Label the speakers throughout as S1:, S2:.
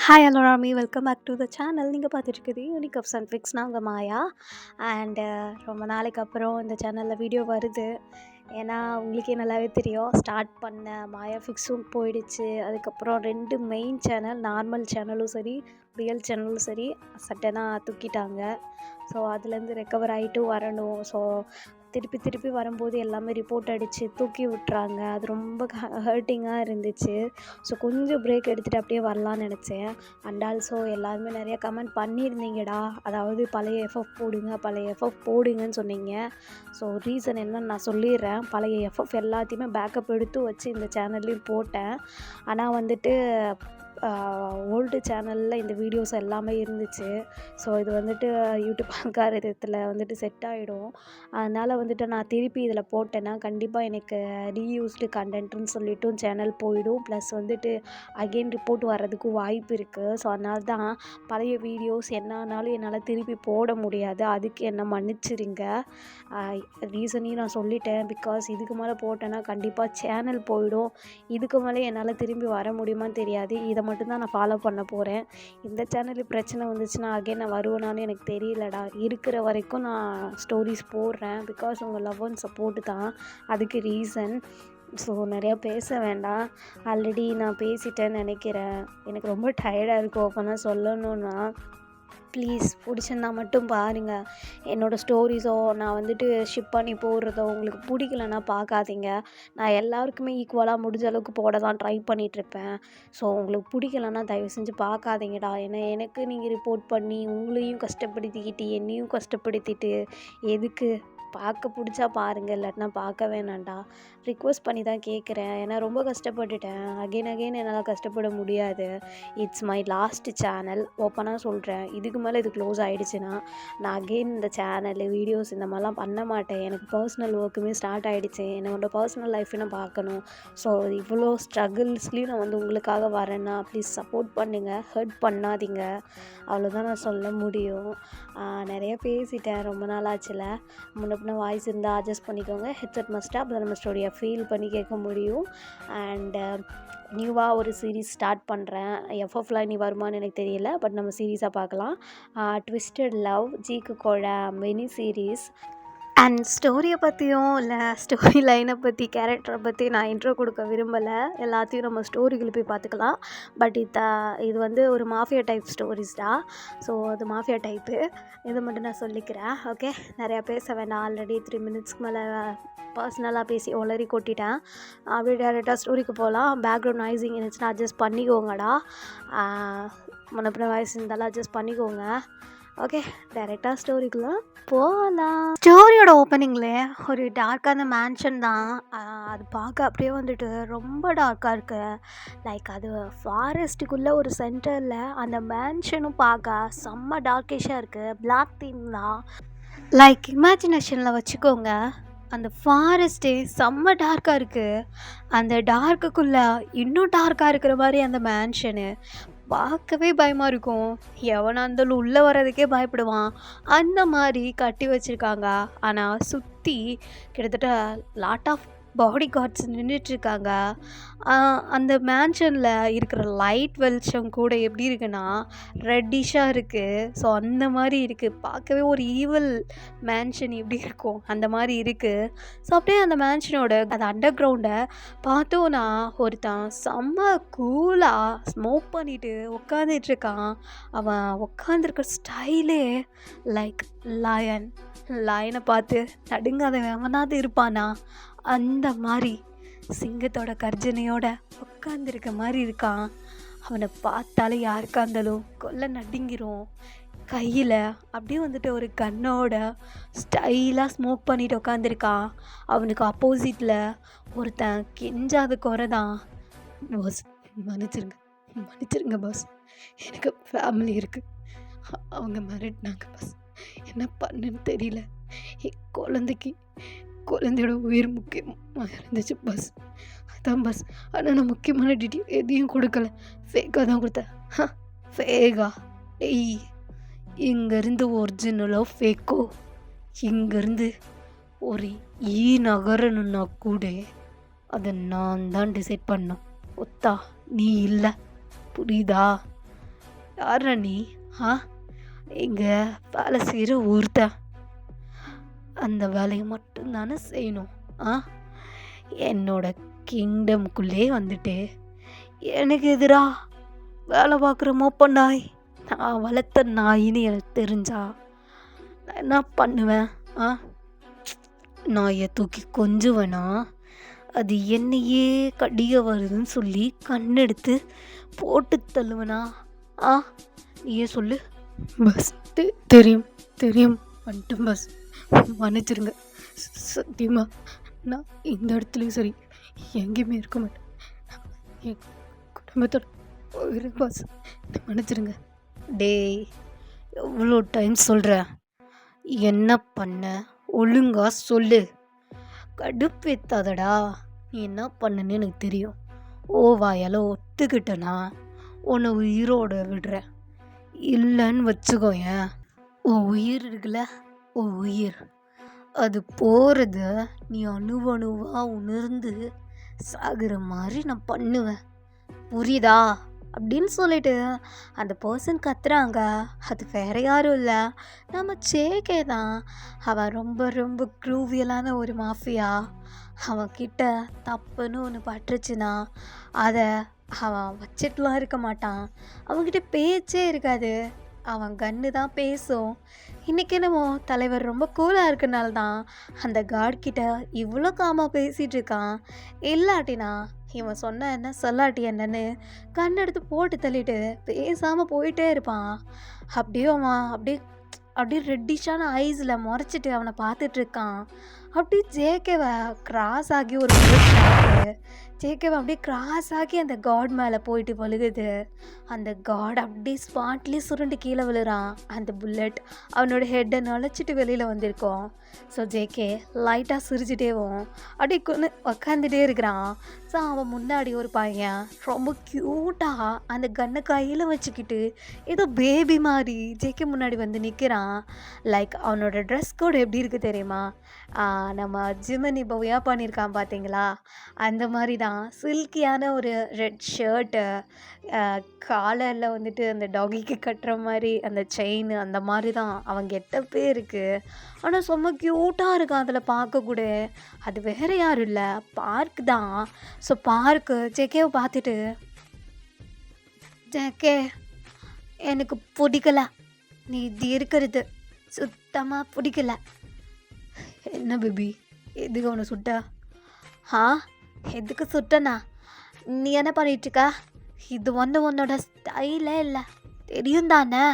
S1: Hi அலோராமி, welcome back to the channel. நீங்கள் பார்த்துட்டு யூனிக் ஆஃப் சன்ஃபிக்ஸ். நான் உங்கள் மாயா. அண்டு ரொம்ப நாளைக்கு அப்புறம் இந்த சேனலில் வீடியோ வருது. ஏன்னா உங்களுக்கே நல்லாவே தெரியும், ஸ்டார்ட் பண்ண மாயா ஃபிக்ஸும் போயிடுச்சு. அதுக்கப்புறம் 2 மெயின் சேனல், நார்மல் சேனலும் சரி, ரியல் சேனலும் சரி, சட்டனாக தூக்கிட்டாங்க. ஸோ அதுலேருந்து ரெக்கவர் ஆகிட்டு வரணும். ஸோ திருப்பி வரும்போது எல்லாமே ரிப்போர்ட் அடித்து தூக்கி விட்றாங்க. அது ரொம்ப ஹர்ட்டிங்காக இருந்துச்சு. ஸோ கொஞ்சம் பிரேக் எடுத்துகிட்டு அப்படியே வரலான்னு நினச்சேன். அண்ட் ஆல்சோ எல்லாருமே நிறைய கமெண்ட் பண்ணியிருந்தீங்கடா, அதாவது பழைய எஃப்எஃப் போடுங்கன்னு சொன்னீங்க. ஸோ ரீசன் என்னன்னு நான் சொல்லிடுறேன். பழைய எஃப்எஃப் எல்லாத்தையுமே பேக்கப் எடுத்து வச்சு இந்த சேனல்லையும் போட்டேன். ஆனால் வந்துட்டு ஓல்டு சேனலில் இந்த வீடியோஸ் எல்லாமே இருந்துச்சு. ஸோ இது வந்துட்டு யூடியூப் அல்காரிதத்தில் வந்துட்டு செட் ஆகிடும். அதனால் வந்துட்டு நான் திருப்பி இதில் போட்டேன்னா கண்டிப்பாக எனக்கு ரீயூஸ்டு கண்டென்ட்டுன்னு சொல்லிட்டும் சேனல் போயிடும். ப்ளஸ் வந்துட்டு அகெயின் ரிப்போர்ட் வர்றதுக்கும் வாய்ப்பு இருக்குது. ஸோ அதனால தான் பழைய வீடியோஸ் என்ன ஆனாலும் என்னால் திருப்பி போட முடியாது. அதுக்கு என்னை மன்னிச்சிருங்க. ரீசனையும் நான் சொல்லிட்டேன். பிகாஸ் இதுக்கு மேலே போட்டேன்னா கண்டிப்பாக சேனல் போயிடும். இதுக்கு மேலே என்னால் திரும்பி வர முடியுமான்னு தெரியாது. இதை மட்டும்தான் நான் ஃபாலோ பண்ண போகிறேன். இந்த சேனலில் பிரச்சனை வந்துச்சுன்னா அகெயின் நான் வருவேனான்னு எனக்கு தெரியலடா. இருக்கிற வரைக்கும் நான் ஸ்டோரிஸ் போடுறேன். பிகாஸ் உங்கள் லவ் அண்ட் சப்போர்ட்டு தான் அதுக்கு ரீசன். ஸோ நிறையா பேச வேண்டாம், ஆல்ரெடி நான் பேசிட்டேன்னு நினைக்கிறேன். எனக்கு ரொம்ப டயர்டாக இருக்கும் அப்போ தான் சொல்லணுன்னா. ப்ளீஸ் பிடிச்சிருந்தா மட்டும் பாருங்கள். என்னோடய ஸ்டோரிஸோ நான் வந்துட்டு ஷிப் பண்ணி போடுறதோ உங்களுக்கு பிடிக்கலன்னா பார்க்காதீங்க. நான் எல்லாருக்குமே ஈக்குவலாக முடிஞ்ச அளவுக்கு போட தான் ட்ரை பண்ணிகிட்ருப்பேன். ஸோ உங்களுக்கு பிடிக்கலன்னா தயவு செஞ்சு பார்க்காதீங்கடா. ஏன்னா எனக்கு நீங்கள் ரிப்போர்ட் பண்ணி உங்களையும் கஷ்டப்படுத்திக்கிட்டு என்னையும் கஷ்டப்படுத்திட்டு எதுக்கு? பார்க்க பிடிச்சா பாருங்கள், இல்லாட்டினா பார்க்க வேணாண்டா. ரிக்வெஸ்ட் பண்ணி தான் கேட்குறேன். ஏன்னா ரொம்ப கஷ்டப்பட்டுட்டேன். அகெயின் என்னால் கஷ்டப்பட முடியாது. It's my last channel. ஓப்பனாக சொல்கிறேன். இதுக்கு மேலே இது க்ளோஸ் ஆகிடுச்சுன்னா நான் அகெயின் இந்த சேனல் வீடியோஸ் இந்த மாதிரிலாம் பண்ண மாட்டேன். எனக்கு பர்சனல் ஒர்க்குமே ஸ்டார்ட் ஆகிடுச்சு. என்னோடய பர்சனல் லைஃப்பை நான் பார்க்கணும். ஸோ இவ்வளோ ஸ்ட்ரகிள்ஸ்லேயும் நான் வந்து உங்களுக்காக வரேன்னா ப்ளீஸ் சப்போர்ட் பண்ணுங்கள், ஹர்ட் பண்ணாதீங்க. அவ்வளோதான் நான் சொல்ல முடியும். நிறைய பேசிட்டேன், ரொம்ப நாள் ஆச்சுல. முன்ன வாய்ஸ் இருந்தால் அட்ஜஸ்ட் பண்ணிக்கோங்க. ஹெட்செட் மஸ்ட்டாக அப்போ நம்ம ஸ்டோரியை ஃபீல் பண்ணி கேட்க முடியும். அண்டு நியூவாக ஒரு சீரீஸ் ஸ்டார்ட் பண்ணுறேன். எஃப்எஃப்லாம் இனி வருமானு எனக்கு தெரியல. பட் நம்ம சீரீஸாக பார்க்கலாம். ட்விஸ்டட் லவ், ஜீக்கு கோழ மினி சீரீஸ். அண்ட் ஸ்டோரியை பற்றியும் இல்லை ஸ்டோரி லைனை பற்றி, கேரக்டரை பற்றி நான் இன்ட்ரோ கொடுக்க விரும்பலை. எல்லாத்தையும் நம்ம ஸ்டோரிகள் போய் பார்த்துக்கலாம். பட் இது வந்து ஒரு மாஃபியா டைப் ஸ்டோரிஸ் தான். ஸோ அது மாஃபியா டைப்பு. இதை மட்டும் நான் சொல்லிக்கிறேன். ஓகே, நிறையா பேச வேண்டாம். ஆல்ரெடி 3 மினிட்ஸ்க்கு மேலே பர்சனலாக பேசி ஒளறி கொட்டிட்டேன். அப்படியே டேரெக்டாக ஸ்டோரிக்கு போகலாம். பேக்ரவுண்ட் நாய்ஸிங் இருந்துச்சுன்னா அட்ஜஸ்ட் பண்ணிக்கோங்கடா. முன்னப்பின வாய்ஸ் இருந்தாலும் அட்ஜஸ்ட் பண்ணிக்கோங்க. ஓகே, டைரெக்டாக ஸ்டோரிக்குள்ளே போகலாம். ஸ்டோரியோட ஓப்பனிங்கில் ஒரு டார்க்கான மேன்ஷன் தான். அது பார்க்க அப்படியே வந்துட்டு ரொம்ப டார்க்காக இருக்குது. லைக் அது ஃபாரஸ்ட்டுக்குள்ளே ஒரு சென்டரில் அந்த மேன்ஷனும் பார்க்க செம்ம டார்க்கிஷாக இருக்குது. பிளாக் தீம் தான். லைக் இமேஜினேஷனில் வச்சுக்கோங்க, அந்த ஃபாரஸ்ட்டே செம்ம டார்க்காக இருக்குது. அந்த டார்க்குக்குள்ளே இன்னும் டார்க்காக இருக்கிற மாதிரி அந்த மேன்ஷனு பார்க்கவே பயமாக இருக்கும். எவனாக இருந்தாலும் உள்ளே வர்றதுக்கே பயப்படுவான். அந்த மாதிரி கட்டி வச்சுருக்காங்க. ஆனால் சுற்றி கிட்டத்தட்ட லாட் ஆஃப் பாடி கார்ட்ஸ் நின்றுட்டுருக்காங்க. அந்த மேன்ஷனில் இருக்கிற லைட் வெளிச்சம் கூட எப்படி இருக்குன்னா ரெட்டிஷாக இருக்குது. ஸோ அந்த மாதிரி இருக்குது. பார்க்கவே ஒரு ஈவல் மேன்ஷன் எப்படி இருக்கும் அந்த மாதிரி இருக்குது. ஸோ அப்படியே அந்த மேன்ஷனோட அந்த அண்டர் கிரவுண்டை பார்த்தோன்னா ஒருத்தன் செம்ம கூலாக ஸ்மோக் பண்ணிட்டு உட்காந்துட்ருக்கான். அவன் உட்காந்துருக்க ஸ்டைலே லைக் லயனை பார்த்து நடுங்காதவன் எவனாவது இருப்பானா? அந்த மாதிரி சிங்கத்தோட கர்ஜனையோட உட்காந்துருக்க மாதிரி இருக்கான். அவனை பார்த்தாலே யாருக்கா இருந்தாலும் கொல்ல நடுங்கிரும். கையில் அப்படியே வந்துட்டு ஒரு கன்னோட ஸ்டைலாக ஸ்மோக் பண்ணிட்டு உட்காந்துருக்கான். அவனுக்கு ஆப்போசிட்டில் ஒருத்தன் கெஞ்சாத குறை தான், பாஸ் மன்னிச்சிருங்க பாஸ், எனக்கு ஃபேமிலி இருக்குது, அவங்க மிரட்டினாங்க பாஸ், என்ன பண்ணுன்னு தெரியல, என் குழந்தையோட உயிர் முக்கியமாக இருந்துச்சு பஸ், அதான் பஸ். ஆனால் நான் முக்கியமான டீட்டெயில் எதையும் கொடுக்கல, ஃபேக்காக தான் கொடுத்தேன். ஃபேக்கா? டெய், இங்கேருந்து ஒரிஜினலோ ஃபேக்கோ, இங்கேருந்து ஒரு நகரணுன்னா கூட அதை நான் தான் டிசைட் பண்ணோம். ஒத்தா நீ இல்லை, புரியுதா? யாரா நீ? ஆ இங்கே வேலை செய்கிற ஒருத்தன் அந்த வேலையை மட்டும்தானே செய்யணும். ஆ என்னோட கிங்டம்குள்ளே வந்துட்டு எனக்கு எதிரா வேலை பார்க்குற மோப்ப நாய், நான் வளர்த்த நாயின்னு எனக்கு தெரிஞ்சா நான் என்ன பண்ணுவேன்? ஆ நாயை தூக்கி கொஞ்சுவேனா, அது என்னையே கடிக்க வருதுன்னு சொல்லி கண்ணெடுத்து போட்டு தள்ளுவேனா? ஆ நீயே சொல்லு. பஸ் தெரியும் தெரியும் வந்துட்டேன் பஸ், மன்னிச்சிருங்க. சத்தியமா நான் இந்த இடத்துலையும் சரி எங்கேயுமே இருக்க மாட்டேன். என் குடும்பத்தோட போயிடுறேன் பஸ், மன்னிச்சிருங்க. டேய், எவ்வளோ டைம் சொல்கிற? என்ன பண்ண ஒழுங்கா சொல்லு. கடுப்பேத்தாதடா. நீ என்ன பண்ணுன்னு எனக்கு தெரியும். வாயால் ஒத்துக்கிட்டனா உன்னை உயிரோட விடுறேன். இல்லைன்னு வச்சுக்கோயேன், உன் உயிர் இருக்குல்ல, உன் உயிர் அது போகிறத நீ அணுவணுவாக உணர்ந்து சாகிற மாதிரி நான் பண்ணுவேன். புரியுதா? அப்படின்னு சொல்லிட்டு அந்த பர்சன் கத்துறாங்க. அது வேற யாரும் இல்லை, நம்ம ஜேகே தான். அவன் ரொம்ப ரொம்ப க்ரூவியலான ஒரு மாஃபியா. அவன்கிட்ட தப்புன்னு ஒன்று பட்டுருச்சுன்னா அதை அவன் வச்சிட்டுலாம் இருக்க மாட்டான். அவன்கிட்ட பேச்சே இருக்காது, அவன் கன்று தான் பேசும். இன்றைக்கி என்னமோ தலைவர் ரொம்ப கூலாக இருக்கனால தான் அந்த கார்ட்கிட்ட இவ்வளோ காமாக பேசிகிட்டு இருக்கான். இல்லாட்டினா இவன் சொன்ன என்ன சொல்லாட்டி என்னன்னு கண்ணெடுத்து போட்டு தள்ளிட்டு பேசாமல் போயிட்டே இருப்பான். அப்படியே அவன் அப்படியே ரெட்டிஷான ஐஸில் முறைச்சிட்டு அவனை பார்த்துட்ருக்கான். அப்படியே ஜேகேவை கிராஸ் ஆகி ஒரு ஷாட்டு ஜேகேவை அப்படியே கிராஸ் ஆகி அந்த காட் மேலே போயிட்டு பழுகுது. அந்த காட் அப்படியே ஸ்பாட்லேயே சுருண்டு கீழே விழுறான். அந்த புல்லட் அவனோட ஹெட்டை நுழைச்சிட்டு வெளியில் வந்திருக்கோம். ஸோ ஜேகே லைட்டாக சிரிச்சிட்டேவும் அப்படியே உக்காந்துட்டே இருக்கிறான். ஸோ அவன் முன்னாடி ஒரு பையன் ரொம்ப க்யூட்டாக அந்த கண்ணை கையில் வச்சுக்கிட்டு ஏதோ பேபி மாதிரி ஜேகே முன்னாடி வந்து நிற்கிறான். லைக் அவனோட ட்ரெஸ் கோட் எப்படி இருக்குது தெரியுமா? நம்ம ஜிமினி பவ்யா பண்ணியிருக்கான் பார்த்தீங்களா, அந்த மாதிரி தான். சில்கியான ஒரு ரெட் ஷர்ட்டு, காலரில் வந்துட்டு அந்த டாகிக்கு கட்டுற மாதிரி அந்த செயின், அந்த மாதிரி தான் அவன் கெட்டப்பே இருக்குது. ஆனால் ரொம்ப க்யூட்டாக இருக்கான் அதில் பார்க்கக்கூட. அது வேறு யாரும் இல்லை, பார்க் தான். ஸோ பார்க்கு ஜேகேவை பார்த்துட்டு, ஜேகே எனக்கு பிடிக்கல, நீ இது இருக்கிறது சுத்தமாக பிடிக்கல. என்ன பேபி, எதுக்கு அவனை சுட்ட? எதுக்கு சுட்டனா? நீ என்ன பண்ணிட்டுருக்க? இது உன்னோட ஸ்டைலே இல்லை, தெரியும் தானே?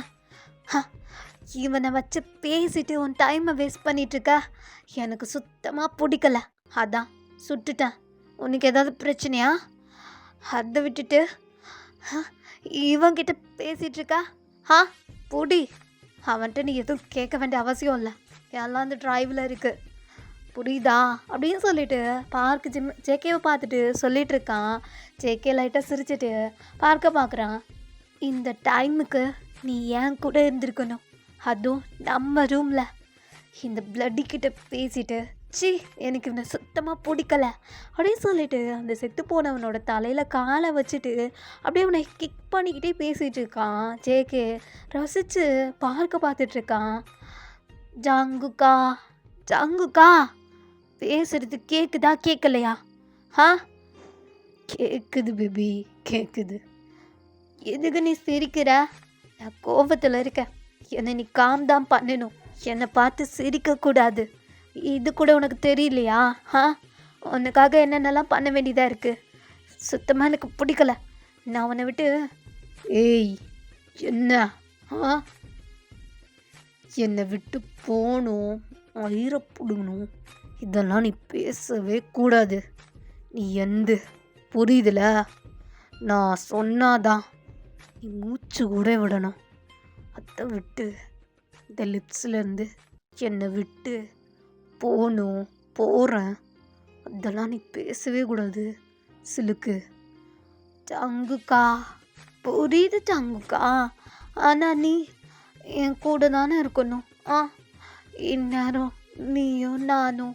S1: இவனை வச்சு பேசிட்டு உன் டைமை வேஸ்ட் பண்ணிகிட்ருக்க. எனக்கு சுத்தமாக பிடிக்கல, அதான் சுட்டுட்டேன். உனக்கு ஏதாவது பிரச்சனையா? அதை விட்டுட்டு இவன்கிட்ட பேசிகிட்ருக்கா? புடி. அவன்கிட்ட நீ எதுவும் கேட்க வேண்டிய அவசியம் இல்லை, எல்லாம் அந்த ட்ரைவில் இருக்குது, புரியுதா? அப்படின்னு சொல்லிட்டு பார்க்கு ஜேகேவை பார்த்துட்டு சொல்லிட்டு இருக்கான். ஜேகே லைட்டாக சிரிச்சிட்டு பார்க்க பார்க்குறான். இந்த டைமுக்கு நீ ஏன் கூட இருந்திருக்கணும், அதுவும் நம்ம ரூமில். இந்த பிளட்டிக்கிட்ட பேசிட்டு எனக்கு இவனை சுத்தமாக பிடிக்கல அப்படின்னு சொல்லிட்டு அந்த செத்து போனவனோட தலையில் காலை வச்சுட்டு அப்படியே அவனை கிக் பண்ணிக்கிட்டே பேசிகிட்டு இருக்கான். ஜேகே ரசித்து பார்க்க பார்த்துட்ருக்கான். ஜங்குக்கா பேசுறது கேட்குதா கேட்கலையா? கேட்குது பேபி, கேட்குது. எதுக்கு நீ சிரிக்கிற? நான் கோபத்தில் இருக்க, என்னை நீ காம் தான் பண்ணணும், என்னை பார்த்து சிரிக்கக்கூடாது. இது கூட உனக்கு தெரியலையா? உனக்காக என்னென்னலாம் பண்ண வேண்டியதாக இருக்குது. சுத்தமாக எனக்கு பிடிக்கல, நான் உன்னை விட்டு. என்ன? என்னை விட்டு போகணும், உயிரை பிடுங்கணும், இதெல்லாம் நீ பேசவே கூடாது. நீ புரியுதுல? நான் சொன்னாதான் நீ மூச்சு கூட விடணும். அதை விட்டு இந்த லிப்ஸ்லேருந்து என்னை விட்டு போகிறேன், அதெல்லாம் நீ பேசவே கூடாது சிலுக்கு. ஜங்குக்கா, புரியுது ஜங்குக்கா, ஆனால் நீ என் கூட தானே இருக்கணும். இந்நேரம் நீயும் நானும்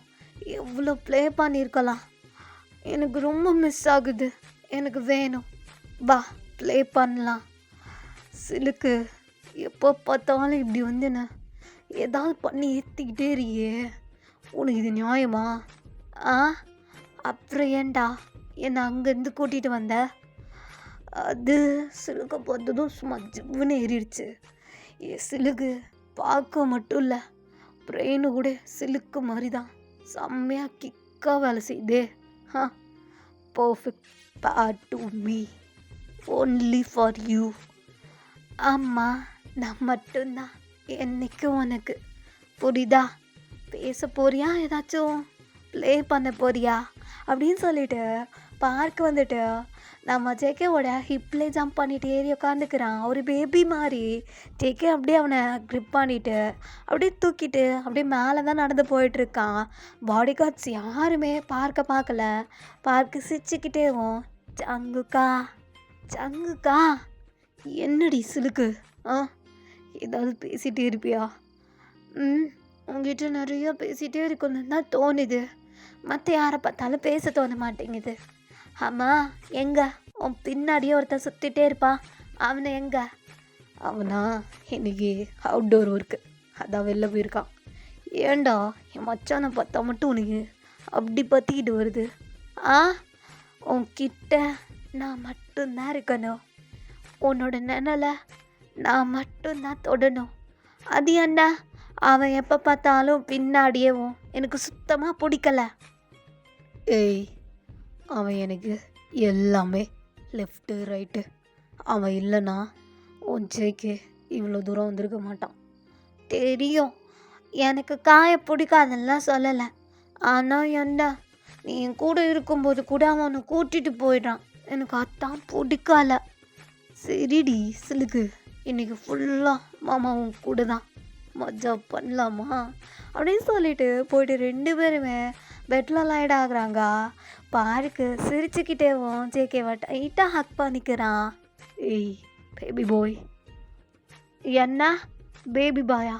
S1: எவ்வளோ ப்ளே பண்ணியிருக்கலாம். எனக்கு ரொம்ப மிஸ் ஆகுது, எனக்கு வேணும், வா ப்ளே பண்ணலாம். சிலுக்கு, எப்போ பார்த்தாலும் இப்படி வந்து என்ன ஏதாவது பண்ணி ஏற்றிக்கிட்டே இருக்கியே, உனக்கு இது நியாயமா? ஆ, அப்புறம் ஏன்டா என்னை அங்கேருந்து கூட்டிகிட்டு வந்த? அது சிலுக்க பார்த்ததும் சும்மா ஜிவ்வுன்னு ஏறிடுச்சு. சிலுக்கு பார்க்க மட்டும் இல்லை, பிரெயினு கூட சிலுக்கு மாதிரி தான் செம்மையாக கிக்காக வேலை செய்யுதே. ஆ, பர்ஃபெக்ட் பேர் to me, only for you. ஆமாம், நான் மட்டும்தான் என்னைக்கும் உனக்கு. புரியுதா? பேச போறியா, ஏதாச்சும் ப்ளே பண்ண போறியா அப்படின்னு சொல்லிட்டு பார்க் வந்துட்டு நம்ம ஜேகேவோட ஹிப்லே ஜம்ப் பண்ணிட்டு ஏறி உட்காந்துக்கிறான் ஒரு பேபி மாதிரி. ஜேகே அப்படியே அவனை க்ரிப் பண்ணிட்டு அப்படியே தூக்கிட்டு அப்படியே மேலே தான் நடந்து போயிட்டுருக்கான். பாடி கார்ட்ஸ் யாருமே பார்க்க பார்க்கல. பார்க்கு சிரிச்சுக்கிட்டேவும், சங்குக்கா சங்குக்கா, என்னடி சிலுக்கு, ஏதாவது பேசிகிட்டே இருப்பியா? உங்ககிட்ட நிறைய பேசிகிட்டே இருக்கணும்னு தான் தோணுது, மற்ற யாரை பார்த்தாலும் பேச தோண மாட்டேங்குது. ஆமாம், எங்க உன் பின்னாடியே ஒருத்தன் சுற்றிட்டே இருப்பான், அவனை எங்க? அவனா இன்னைக்கு அவுட்டோர் ஒர்க்கு, அதான் வெளில போயிருக்கான். ஏண்டா என் மச்சானை பார்த்தா மட்டும் உனக்கு அப்படி பற்றிக்கிட்டு வருது? உன்கிட்ட நான் மட்டும்தான் இருக்கணும், உன்னோட நிழலை நான் மட்டும்தான் தொடணும். அது என்ன, அவன் எப்போ பார்த்தாலும் பின்னாடியேவும் எனக்கு சுத்தமாக பிடிக்கல. ஏய், அவன் எனக்கு எல்லாமே லெஃப்ட்டு ரைட்டு. அவன் இல்லைன்னா உன் ஜேகே இவ்வளோ தூரம் வந்திருக்க மாட்டான். தெரியும், எனக்கு காய பிடிக்காதெல்லாம் சொல்லலை. ஆனால் என்ன, நீ என் கூட இருக்கும்போது கூட அவன் உன்னை கூட்டிகிட்டு போயிடான், எனக்கு அதான் பிடிக்கல. சரிடி சிலுக்கு, இன்றைக்கி ஃபுல்லாக மாமா உன் கூட தான், மஜா பண்ணலாமா அப்படின்னு சொல்லிட்டு போயிட்டு 2 பேருமே பெட்டில் லைட் ஆகுறாங்க. பார்க்கு சிரிச்சுக்கிட்டேவும் ஜேகேவை டைட்டாக ஹக் பண்ணிக்கிறான். ஏய் பேபி பாய். என்ன பேபி பாயா?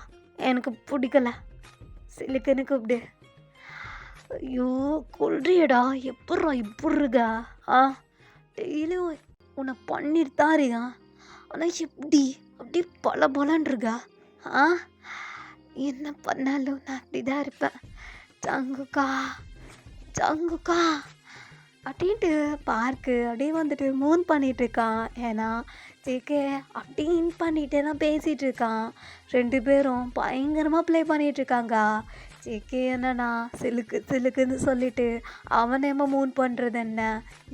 S1: எனக்கு பிடிக்கல, சிலுக்குன்னு கூப்பிடு. ஐயோ கொள்றியடா, எப்பட்றா இப்படி இருக்கா? டெய்லியும் உன்னை பண்ணிட்டு தான் இருக்கா, ஆனால் எப்படி அப்படி பல பலன்னு இருக்கா? என்ன பண்ணாலும் நான் அப்படி தான் இருப்பேன். சங்குக்கா சங்குக்கா அப்படின்ட்டு பார்க்கு அப்படியே வந்துட்டு மூன் பண்ணிகிட்ருக்கான். ஏன்னா ஜேகே அப்படியே இன் பண்ணிகிட்டே தான் பேசிகிட்டு இருக்கான். 2 பேரும் பயங்கரமாக ப்ளே பண்ணிகிட்ருக்காங்க. ஜேகே என்னன்னா சிலுக்கு சிலுக்குன்னு சொல்லிட்டு அவன் நம்ம மூன் பண்ணுறது என்ன,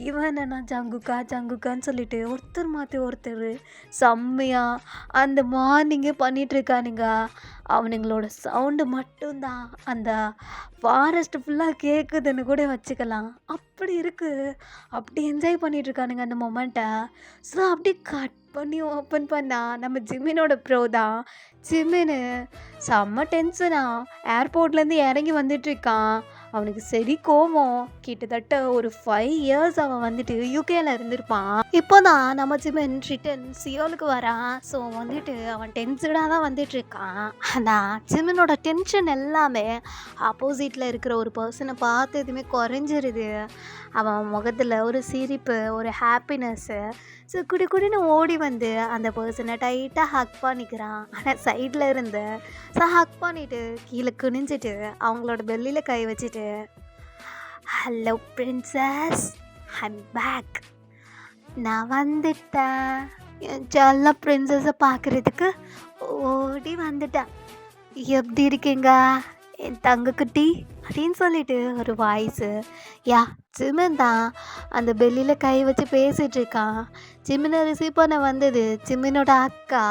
S1: இவன் என்னன்னா ஜங்குக்கா ஜங்குக்கான்னு சொல்லிட்டு ஒருத்தர் மாற்றி ஒருத்தர் செம்மையாக அந்த மார்னிங்கே பண்ணிகிட்ருக்கானுங்க. அவனுங்களோட சவுண்டு மட்டும்தான் அந்த ஃபாரஸ்ட் ஃபுல்லாக கேட்குதுன்னு கூட வச்சுக்கலாம். அப்படி இருக்குது, அப்படி என்ஜாய் பண்ணிகிட்ருக்கானுங்க அந்த மொமெண்ட்டை. ஸோ அப்படியே கட் பண்ணி ஓப்பன் பண்ணால் நம்ம ஜிமினோட ப்ரோ தான். ஜிமின்னு செம்ம டென்ஷனா ஏர்போர்ட்லேருந்து இறங்கி வந்துட்டுருக்கான். அவனுக்கு சரி கோவம். கிட்டத்தட்ட ஒரு 5 இயர்ஸ் அவன் வந்துட்டு யூகேல இருந்திருப்பான். இப்போ தான் நம்ம ஜிமின் ரிட்டன் சியோலுக்கு வரான். ஸோ வந்துட்டு அவன் டென்ஷனாக தான் வந்துட்டுருக்கான். ஆனால் ஜிமினோட டென்ஷன் எல்லாமே ஆப்போசிட்டில் இருக்கிற ஒரு பர்சனை பார்த்து எதுவுமே குறைஞ்சிருது. அவன் முகத்தில் ஒரு சிரிப்பு, ஒரு ஹாப்பினஸ்ஸு. ஸோ குடின்னு ஓடி வந்து அந்த பர்சனை டைட்டாக ஹக் பண்ணிக்கிறான். ஆனால் சைடில் இருந்து ஸோ ஹக் பண்ணிவிட்டு கீழே குனிஞ்சிட்டு அவங்களோட பெல்லியில் கை வச்சுட்டு, ஹலோ பிரின்சஸ், ஐம் பேக், நான் வந்துட்டேன், என் செல்ல பிரின்சஸை பார்க்குறதுக்கு ஓடி வந்துட்டேன், எப்படி இருக்கீங்க என் தங்கக்குட்டி அப்படின்னு சொல்லிட்டு ஒரு வாய்ஸு. ஜிமின் தான் அந்த பெல்லியில் கை வச்சு பேசிகிட்ருக்கான். ஜிமினை ரிசீவ் பண்ண வந்தது ஜிமினோட அக்கா.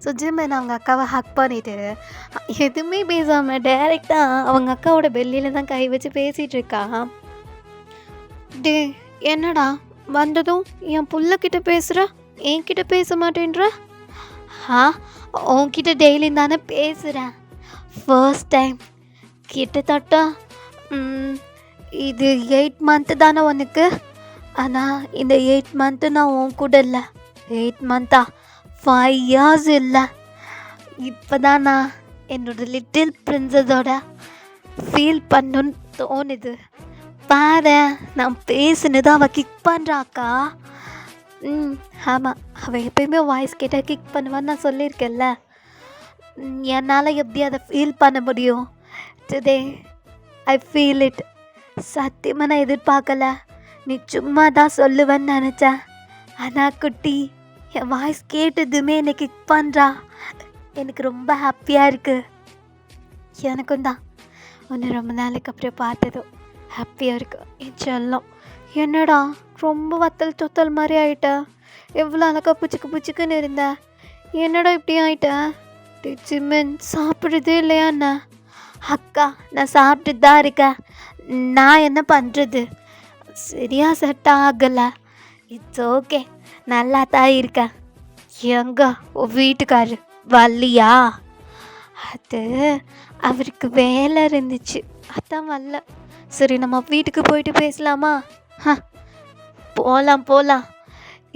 S1: ஸோ ஜிமின் அவங்க அக்காவை ஹக் பண்ணிவிட்டு எதுவுமே பேசாமல் டைரெக்டாக அவங்க அக்காவோட பெல்லியில் தான் கை வச்சு பேசிகிட்ருக்கான். டே என்னடா வந்ததும் என் புள்ளக்கிட்ட பேசுகிற, என்கிட்ட பேச மாட்டேன்ற? உன்கிட்ட டெய்லி தானே பேசுகிறேன், ஃபர்ஸ்ட் டைம். கிட்டத்தட்ட இது 8 மந்த்து தானே உனக்கு. ஆனால் இந்த 8 மந்த்து நான் உன் கூட இல்லை. 8 மந்த்தா? 5 இயர்ஸ் இல்லை. இப்போ தான் நான் என்னோட லிட்டில் பிரின்சஸோட ஃபீல் பண்ணணுன்னு தோணுது. பாரு, நான் பேசுனது அவள் கிக் பண்ணுறாக்கா. ம். ஆமா. அவ எப்பயுமே வாய்ஸ் கேட்டா கிக் பண்ணுவான்னு நான் சொல்லியிருக்கேன்ல. என்னால எப்படி அத ஃபீல் பண்ண முடியும்? Today I feel it. சத்தியமா நான் எதிர்பார்க்கல. நீ சும்மா தான் சொல்லுவேன்னு நெனச்சேன். ஆனா குட்டி, என் வாய்ஸ் கேட்டதுமே என்னை கிக் பண்றா. எனக்கு ரொம்ப ஹாப்பியா இருக்கு. எனக்கும் தான். உன்னை ரொம்ப நாளைக்கு அப்புறம் பார்த்ததும் ஹாப்பியா இருக்கு. என் செல்லம். என்னடா ரொம்ப வத்தல் தொத்தல் மாதிரி ஆயிட்ட? எவ்வளோ அழகா புச்சுக்கு புச்சுக்குன்னு இருந்த. என்னடா இப்படி ஆயிட்ட? ஜிம்மன் சாப்பிட்றதே இல்லையா என்ன? அக்கா, நான் சாப்பிட்டுட்டு தான் இருக்கேன். நான் என்ன பண்ணுறது? சரியா செட் ஆகலை. இட்ஸ் ஓகே, நல்லா தான் இருக்கேன். எங்க உன் வீட்டுக்காரரு வரலையா? அது அவருக்கு வேலை இருந்துச்சு, அதான் வரல. சரி, நம்ம வீட்டுக்கு போயிட்டு பேசலாமா? போகலாம் போகலாம்.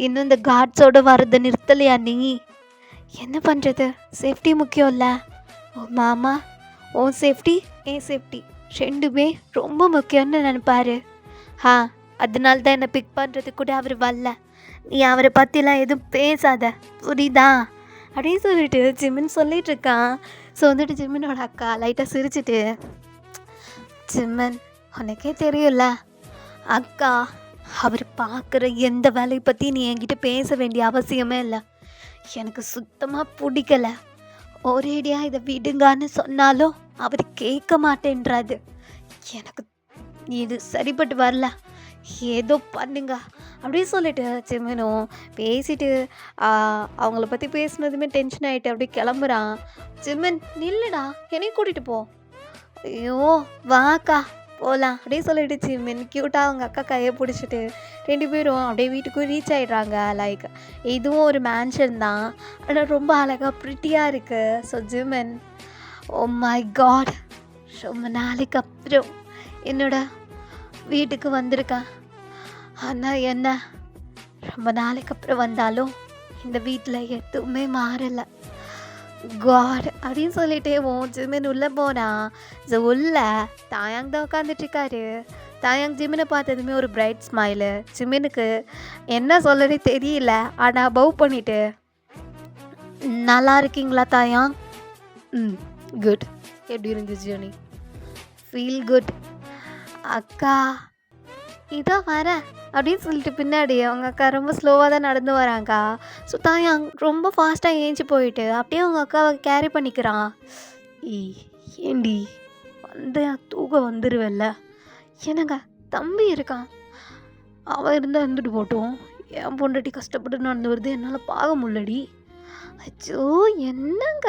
S1: இன்னும் இந்த கார்ட்ஸோடு வர்றதை நிறுத்தலையா நீ? என்ன பண்ணுறது, சேஃப்டி முக்கியம் இல்லை? ஓ மாமா, உன் சேஃப்டி என் சேஃப்டி ரெண்டுமே ரொம்ப முக்கியம்னு நினைப்பாரு. அதனால தான் என்னை பிக் பண்ணுறதுக்கு கூட அவர் வரல. நீ அவரை பற்றிலாம் எதுவும் பேசாத, புரியுதா? அப்படியே சொல்லிட்டு ஜிம்மின்னு சொல்லிட்டு இருக்கான். ஸோ வந்துட்டு ஜிம்மினோட அக்கா லைட்டாக சிரிச்சிட்டு, ஜிம்மன் உனக்கே தெரியும்ல அக்கா, அவர் பார்க்குற எந்த வேலையை பற்றி நீ என்கிட்ட பேச வேண்டிய அவசியமே இல்லை. எனக்கு சுத்தமாக பிடிக்கல. ஒரேடியாக இதை விடுங்கன்னு சொன்னாலும் அவர் கேட்க மாட்டேன்றாது. எனக்கு இது சரிப்பட்டு வரல, ஏதோ பண்ணுங்க அப்படியே சொல்லிட்டு ஜிம்மனும் பேசிட்டு அவங்கள பற்றி பேசினதுமே டென்ஷன் ஆகிட்டு அப்படியே கிளம்புறான். ஜிம்மன், நில்லுடா, என்னையும் கூட்டிகிட்டு போ. ஐயோ வாக்கா போகலாம் அப்படியே சொல்லிட்டு ஜிம்மன் க்யூட்டாக அவங்க அக்கா கையை பிடிச்சிட்டு 2 பேரும் அப்படியே வீட்டுக்கும் ரீச் ஆகிடுறாங்க. லைக் இதுவும் ஒரு மேன்ஷன் தான், ஆனால் ரொம்ப அழகாக ப்ரிட்டியாக இருக்குது. ஸோ ஜிம்மன், ஓ மை காட், ரொம்ப நாளைக்கு அப்புறம் என்னோட வீட்டுக்கு வந்திருக்கேன். ஆனால் என்ன, ரொம்ப நாளைக்கு அப்புறம் வந்தாலும் இந்த வீட்டில் எதுவுமே மாறலை. காட் அப்படின்னு சொல்லிட்டே ஜிமின் உள்ளே போனான். ஸோ உள்ள தாயாங் தான் உட்காந்துட்ருக்காரு. தாயாங் ஜிமினை பார்த்ததுமே ஒரு பிரைட் ஸ்மைலு. ஜிமினுக்கு என்ன சொல்லவே தெரியல, ஆனால் பவ் பண்ணிட்டு, நல்லா இருக்கீங்களா தாயாங்? குட். எப்படி இருந்துச்சு ஜேர்னி? Feel good. அக்கா இதோ வரேன் அப்படின்னு சொல்லிட்டு பின்னாடி அவங்க அக்கா ரொம்ப ஸ்லோவாக தான் நடந்து வராங்க்கா. ஸோ தாயாங் ரொம்ப ஃபாஸ்ட்டாக ஏஞ்சி போயிட்டு அப்படியே அவங்க அக்காவை கேரி பண்ணிக்கிறான். ஏண்டி வந்து தூக்க வந்துடுவேல்ல? என்னங்க தம்பி இருக்கான், அவன் இருந்தால் இருந்துட்டு போட்டோம். என் பொண்டாட்டி கஷ்டப்பட்டு நடந்து வருது, என்னால் பார்க்க முடியலடி. அச்சோ என்னங்க,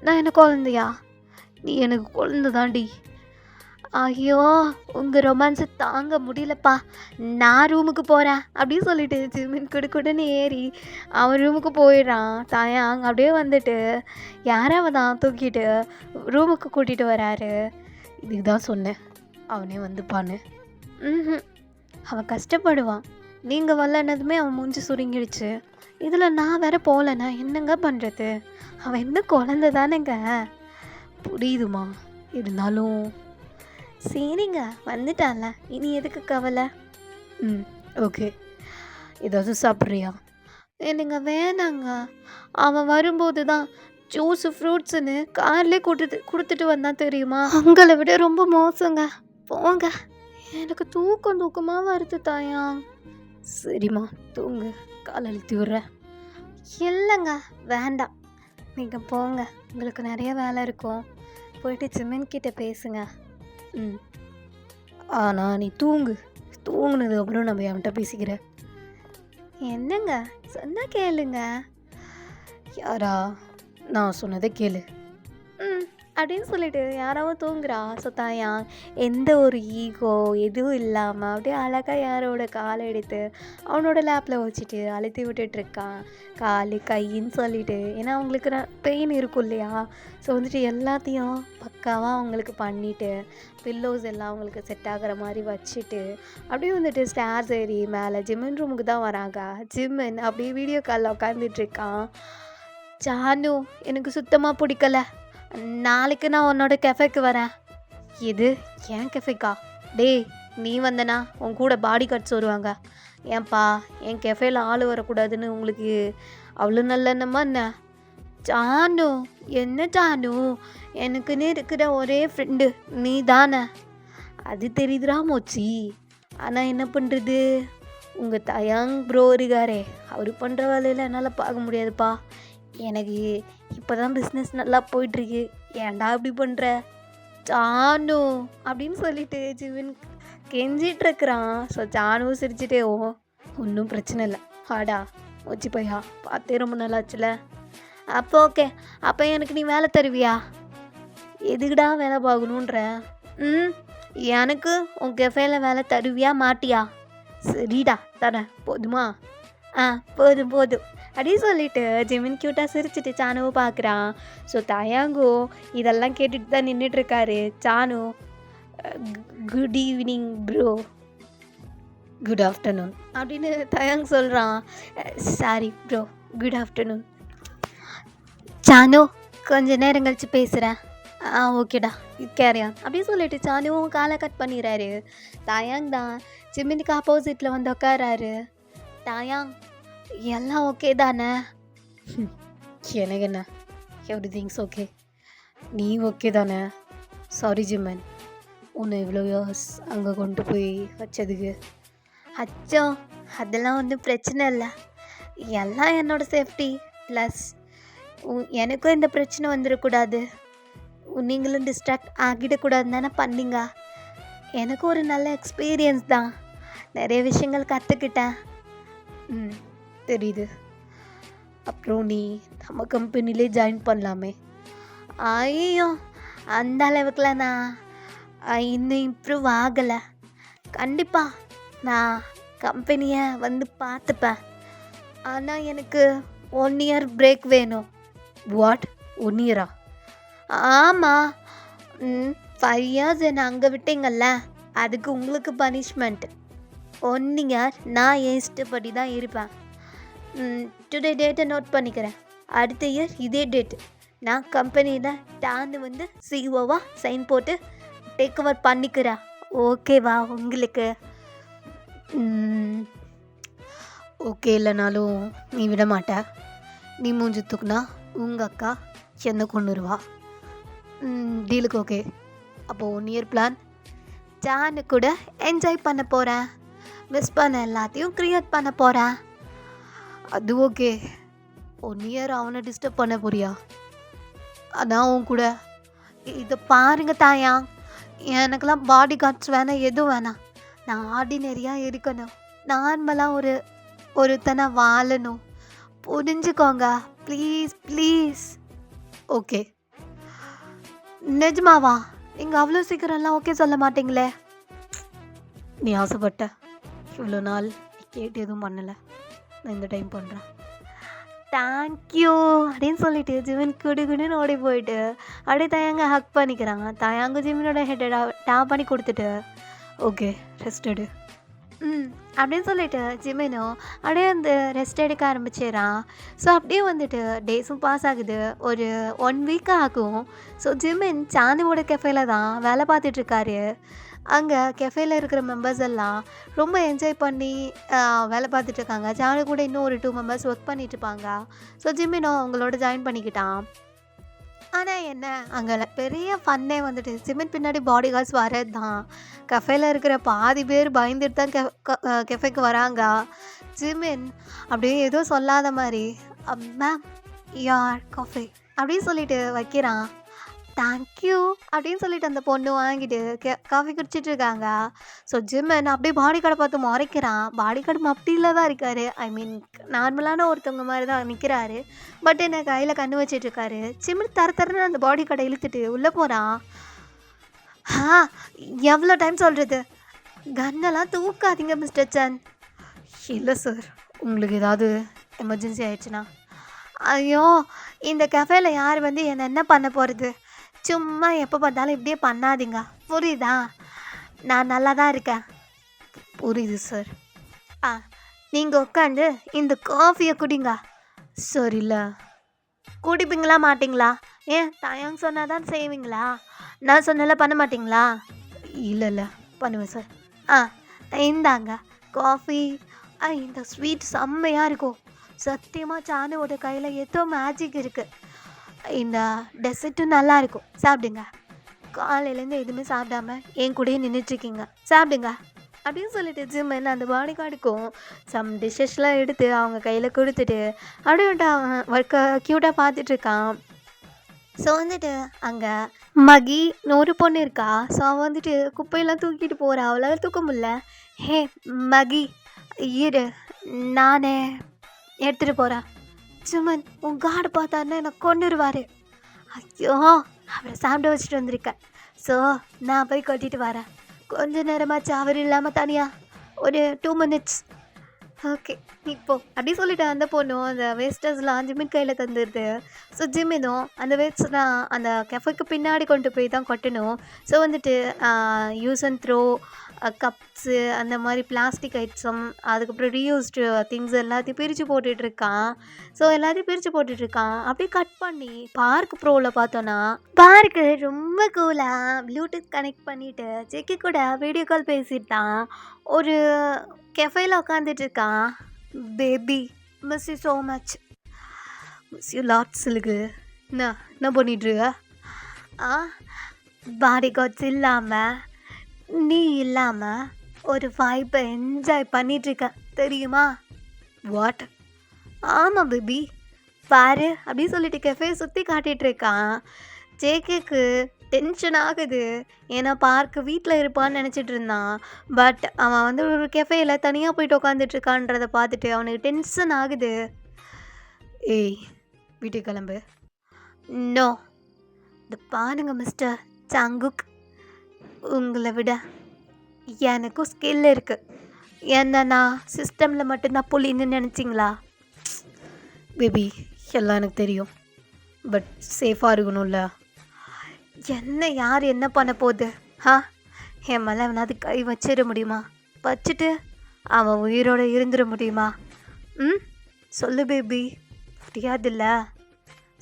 S1: நான் என்ன குழந்தையா? நீ எனக்கு குழந்தை தாண்டி. ஐயோ உங்கள் ரொமான்ஸை தாங்க முடியலப்பா, நான் ரூமுக்கு போகிறேன் அப்படின்னு சொல்லிட்டு ஜிமின் குடுக்குடுன்னு ஏறி அவன் ரூமுக்கு போயிடுறான். தாயாங் அப்படியே வந்துட்டு யாராவது தான் தூக்கிட்டு ரூமுக்கு கூட்டிகிட்டு வராரு. இதுக்கு தான் சொன்னேன் அவனே வந்துப்பான்னு. அவன் கஷ்டப்படுவான், நீங்கள் வரலன்னதுமே அவன் மூஞ்சி சுருங்கிடுச்சு. இதில் நான் வேற போகலண்ணா என்னங்க பண்ணுறது? அவன் என்ன குழந்தை தானேங்க, புரியுதுமா? இருந்தாலும் சரிங்க, வந்துட்டான்ல, இனி எதுக்கு கவலை? ஓகே. ஏதாவது சாப்பிட்றியா? என்னங்க வேணாங்க, அவன் வரும்போது தான் ஜூஸு ஃப்ரூட்ஸுன்னு கார்லேயே கொடுத்துட்டு வந்தான் தெரியுமா? உங்களை விட ரொம்ப மோசங்க, போங்க. எனக்கு தூக்கமாக வருது தாயாங். சரிம்மா தூங்கு, கால் அழுத்தி விட்றேன். இல்லைங்க வேண்டாம், நீங்கள் போங்க, உங்களுக்கு நிறைய வேலை இருக்கும், போயிட்டு ஜிமின் கிட்ட பேசுங்க. ஆனால் நீ தூங்குனதுக்கப்புறம் நம்ம என்கிட்ட பேசிக்கிறேன். என்னங்க சொன்னா கேளுங்க. யாரா, நான் சொன்னதை கேளு அப்படின்னு சொல்லிட்டு யாராவது தூங்குறா. ஸோ தாயாங் எந்த ஒரு ஈகோ எதுவும் இல்லாமல் அப்படியே அழகாக யாரோட காலை எடுத்து அவனோட லேப்பில் வச்சுட்டு அழுத்தி விட்டுட்ருக்கான். காலு கையின்னு சொல்லிட்டு, ஏன்னா அவங்களுக்கு பெயின் இருக்கும் இல்லையா? ஸோ வந்துட்டு எல்லாத்தையும் பக்காவாக அவங்களுக்கு பண்ணிவிட்டு பில்லோஸ் எல்லாம் அவங்களுக்கு செட் ஆகிற மாதிரி வச்சுட்டு அப்படியே வந்துட்டு ஸ்டேர்ஸ் ஏறி மேலே ஜிம்மின் ரூமுக்கு தான் வராங்க. ஜிம்மின் அப்படியே வீடியோ காலில் உட்காந்துட்ருக்கான். ஜானு எனக்கு சுத்தமாக பிடிக்கல, நாளைக்கு நான் உன்னோட கெஃபேக்கு வரேன். எது, ஏன் கெஃபேக்கா? டே நீ வந்தனா உன் கூட பாடி கார்ட்ஸ் வருவாங்க, ஏன்பா என் கெஃபேல ஆள் வரக்கூடாதுன்னு உங்களுக்கு அவ்வளோ நல்லெண்ணமா என்ன? ஜானு, என்ன ஜானு, எனக்குன்னு இருக்கிற ஒரே ஃப்ரெண்டு நீ தானே. அது தெரியுதுடா மோச்சி. ஆனால் என்ன பண்ணுறது, உங்கள் தயாங் ப்ரோ இருக்காரே, அவர் பண்ணுற வேலையில் என்னால் பார்க்க முடியாதுப்பா. எனக்கு இப்போ தான் பிஸ்னஸ் நல்லா போயிட்டுருக்கு, ஏன்டா இப்படி பண்ணுற ஜானு அப்படின்னு சொல்லிட்டு ஜிவின் கெஞ்சிட்ருக்குறான். ஸோ ஜானுவும் சிரிச்சுட்டே ஒன்றும் பிரச்சனை இல்லை, ஹாடா மோச்சி பையா பார்த்தே ரொம்ப நல்லாச்சுல. அப்போ ஓகே, அப்போ எனக்கு நீ வேலை தருவியா? எதுக்குடா வேலை பார்க்கணுன்ற? எனக்கு உன் கெஃபேல வேலை தருவியா மாட்டியா? சரிடா தரேன், போதுமா? போதும் போதும் அப்படின்னு சொல்லிட்டு ஜிமின் க்யூட்டாக சிரிச்சிட்டு சானுவை பார்க்குறான். ஸோ தயாங்கோ இதெல்லாம் கேட்டுட்டு தான் நின்றுட்டுருக்காரு. Sanu, good evening bro, good afternoon அப்படின்னு தயாங் சொல்கிறான். Sorry bro, good afternoon. Sanu, கொஞ்ச நேரம் கழிச்சு பேசுகிறேன். ஓகேடா, கேரியான் அப்படின்னு சொல்லிட்டு சானுவும் காலை கட் பண்ணிடுறாரு. தயாங் தான் ஜிமினுக்கு ஆப்போசிட்டில் வந்து உட்காராரு. தயாங், எல்லாம் ஓகே தானே? எனக்கு என்ன, எவ்ரி திங்ஸ் ஓகே. நீ ஓகே தானே? சாரி ஜிமன், உன்னை இவ்வளோ இயர்ஸ் அங்கே கொண்டு போய் வச்சதுக்கு. அச்சோ, அதெல்லாம் ஒன்றும் பிரச்சனை இல்லை, எல்லாம் என்னோடய சேஃப்டி. ப்ளஸ் எனக்கும் இந்த பிரச்சனை வந்துடக்கூடாது, நீங்களும் டிஸ்ட்ராக்ட் ஆகிடக்கூடாதுன்னு தானே பண்ணிங்க. எனக்கும் ஒரு நல்ல எக்ஸ்பீரியன்ஸ் தான், நிறைய விஷயங்கள் கற்றுக்கிட்டேன். தெரியுது. அப்புறம் நீ நம்ம கம்பெனிலே ஜாயின் பண்ணலாமே. ஐயோ, அந்த அளவுக்குலாம் நான் இன்னும் இம்ப்ரூவ் ஆகலை. கண்டிப்பாக நான் கம்பெனியை வந்து பார்த்துப்பேன். ஆனால் எனக்கு 1 year பிரேக் வேணும். What, 1 year? ஆமாம், 5 years என்னை அங்கே விட்டீங்கல்ல, அதுக்கு உங்களுக்கு பனிஷ்மெண்ட். 1 year நான் என் இஷ்டப்படி தான் இருப்பேன். டுடே டேட்டை நோட் பண்ணிக்கிறேன். அடுத்த இயர் இதே டேட்டு நான் கம்பெனியில் டாந்து வந்து சிஓவாக சைன் போட்டு டேக் ஓவர் பண்ணிக்கிறேன். ஓகேவா உங்களுக்கு? ஓகே இல்லைனாலும் நீ விட மாட்ட. நீ மூஞ்சி தூக்குனா உங்கள் அக்கா என்ன கொண்டுருவா. டீலுக்கு ஓகே. அப்போது 1 year பிளான். ஜானு கூட என்ஜாய் பண்ண போகிறேன், மிஸ் பண்ண எல்லாத்தையும் க்ரியேட் பண்ண போகிறேன். அது ஓகே. 1 year அவனை டிஸ்டர்ப் பண்ண போறியா? அதான் உன் கூட. இதை பாருங்க தாயா, எனக்கெல்லாம் பாடி கார்ட்ஸ் வேணாம், எதுவும் வேணாம். நான் ஆர்டினரியாக இருக்கணும், நார்மலாக ஒருத்தனை வாழணும், புரிஞ்சுக்கோங்க ப்ளீஸ் ப்ளீஸ். ஓகே. நிஜமாவா? இங்கே அவ்வளோ சீக்கிரம்லாம் ஓகே சொல்ல மாட்டீங்களே. நீ ஆசைப்பட்ட, இவ்வளோ நாள் கேட்டு எதுவும் பண்ணலை, நான் இந்த டைம் பண்ணுறேன். தேங்க்யூ அப்படின்னு சொல்லிட்டு ஜிமின் குடுன்னு ஓடி போயிட்டு அப்படியே தயாங்க ஹக் பண்ணிக்கிறாங்க. தயாங்க ஜிமினோட ஹெட்டை டேப் பண்ணி கொடுத்துட்டு ஓகே ரெஸ்ட் எடு அப்படின்னு சொல்லிட்டு ஜிமினும் அப்படியே வந்து ரெஸ்ட் எடுக்க ஆரம்பிச்சிடறான். ஸோ அப்படியே வந்துட்டு டேஸும் பாஸ் ஆகுது. ஒரு 1 week ஆகும். ஸோ ஜிமின் சானுவோட கெஃபேல தான் வேலை பார்த்துட்ருக்காரு. அங்கே கெஃபேல இருக்கிற மெம்பர்ஸ் எல்லாம் ரொம்ப என்ஜாய் பண்ணி வேலை பார்த்துட்ருக்காங்க. சானு கூட இன்னும் ஒரு 2 members ஒர்க் பண்ணிட்டுருப்பாங்க. ஸோ ஜிமினும் அவங்களோட ஜாயின் பண்ணிக்கிட்டான். ஆனால் என்ன, அங்கே பெரிய ஃபன்னே வந்துட்டு ஜிமின் பின்னாடி பாடி கார்ட்ஸ் வரது தான். கஃபேல இருக்கிற பாதி பேர் பயந்துட்டு தான் கெஃபேக்கு வராங்க. ஜிமின் அப்படியே ஏதோ சொல்லாத மாதிரி மேம் யார் காஃபி அப்படின்னு சொல்லிட்டு வைக்கிறான். தேங்க்யூ அப்படின்னு சொல்லிட்டு அந்த பொண்ணு வாங்கிட்டு காஃபி குடிச்சிட்டு இருக்காங்க. ஸோ ஜிமின் அப்படியே பாடி கார்டை பார்த்து முறைக்கிறான். பாடி கார்டு மப்டியில் தான் இருக்காரு, ஐ மீன் நார்மலான ஒருத்தவங்க மாதிரி தான் நிற்கிறாரு. பட் என்ன கையில் கண்ணு வச்சிட்ருக்காரு. ஜிமின் தரன்னு அந்த பாடி கார்டை இழுத்துட்டு உள்ளே போகிறான். எவ்வளோ டைம் சொல்கிறது, கன்னெல்லாம் தூக்காதீங்க மிஸ்டர் சன். இல்லை சார், உங்களுக்கு ஏதாவது எமர்ஜென்சி ஆயிடுச்சுன்னா. ஐயோ, இந்த கஃபேல யார் வந்து என்ன பண்ண போகிறது, சும்மா எப்போ பார்த்தாலும் இப்படியே பண்ணாதீங்க, புரியுதா? நான் நல்லா தான் இருக்கேன். புரியுது சார். நீங்கள் உட்காந்து இந்த காஃபியை குடிங்க. சார் இல்லை, குடிப்பீங்களா மாட்டிங்களா? ஏன் தயாங் சொன்னால் தான் செய்வீங்களா? நான் சொன்னால பண்ண மாட்டிங்களா? இல்லை பண்ணுவேன் சார். இந்தாங்க காஃபி, இந்த ஸ்வீட் செம்மையாக இருக்கும். சத்தியமாக சானுவோட கையில் ஏதோ மேஜிக் இருக்குது. இந்த டெசர்ட்டும் நல்லா இருக்கும், சாப்பிடுங்க. காலையிலேருந்து எதுவுமே சாப்பிடாம என் கூடயே நின்றுட்டுருக்கீங்க, சாப்பிடுங்க அப்படின்னு சொல்லிட்டு ஜிம்மன் அந்த பாடி கார்டுக்கும் சம் டிஷ்ஷஸ்லாம் எடுத்து அவங்க கையில் கொடுத்துட்டு அப்படியே வந்துட்டு அவன் ஒர்க்கை க்யூட்டாக பார்த்துட்ருக்கான். ஸோ வந்துட்டு அங்கே மகி ஒரு பொண்ணு இருக்கா. ஸோ அவன் வந்துட்டு குப்பையெல்லாம் தூக்கிட்டு போகிறா, அவளால் தூக்க முடியல. ஹே மகி, இரு நானே எடுத்துகிட்டு போகிறேன். சுமன் உன் கார்டு பார்த்தாருன்னா என்னை கொண்டுருவார். ஐயோ, அவரை சாப்பிட வச்சுட்டு வந்திருக்கேன். ஸோ நான் போய் கொட்டிட்டு வரேன். கொஞ்ச நேரமாச்சு அவர் இல்லாமல் தனியாக, ஒரு 2 minutes. ஓகே இப்போ அப்படி சொல்லிட்டு அந்த பொண்ணும் அந்த வேஸ்டர்ஸ்லாம் ஜிம்மின் கையில் தந்துடுது. ஸோ ஜிம்மினும் அந்த வேஸ்ட்லாம் அந்த கெஃபேக்கு பின்னாடி கொண்டு போய் தான் கொட்டணும். ஸோ வந்துட்டு யூஸ் அண்ட் த்ரோ கப்ஸு, அந்த மாதிரி பிளாஸ்டிக் ஐட்டம், அதுக்கப்புறம் ரீயூஸ்டு திங்ஸ் எல்லாத்தையும் பிரித்து போட்டுட்ருக்கான். ஸோ எல்லாத்தையும் பிரித்து போட்டுட்ருக்கான். அப்படியே கட் பண்ணி பார்க் ப்ரோவில் பார்த்தோன்னா, பார்க்கு ரொம்ப கூலாக ப்ளூடூத் கனெக்ட் பண்ணிவிட்டு செக்கி கூட வீடியோ கால் பேசிட்டான். ஒரு கெஃபேல உட்காந்துட்ருக்கான். Baby miss you so much, miss you lots. சொல்லுங்க என்ன பண்ணிட்டுருக்க? பாடி கார்ட்ஸ் இல்லாமல், நீ இல்லாமல் ஒரு வைப்பை என்ஜாய் பண்ணிகிட்ருக்க தெரியுமா? வாட்? ஆமாம் பேபி, பாரு அப்படின்னு சொல்லிட்டு கெஃபே சுற்றி காட்டிகிட்ருக்கான். ஜேகேக்கு டென்ஷன் ஆகுது. ஏன்னா பார்க்கு வீட்டில் இருப்பான்னு நினச்சிட்டு இருந்தான். பட் அவன் வந்து ஒரு கெஃபேல தனியாக போயிட்டு உட்காந்துட்ருக்கான்றதை பார்த்துட்டு அவனுக்கு டென்ஷன் ஆகுது. ஏய் வீட்டுக்கு கிளம்பு. நோ, இந்த பாருங்க மிஸ்டர் சாங்குக், உங்களை விட எனக்கும் ஸ்கில் இருக்குது. என்ன நான் சிஸ்டமில் மட்டும்தான் புள்ளின்னு நினச்சிங்களா? பேபி எல்லாம் எனக்கு தெரியும், பட் சேஃபாக இருக்கணும்ல. என்ன யார் என்ன பண்ண போகுது? என் மேலே அவனாவது கை வச்சிட முடியுமா? வச்சுட்டு அவன் உயிரோடு இருந்துட முடியுமா? சொல்லு பேபி, முடியாதுல்ல.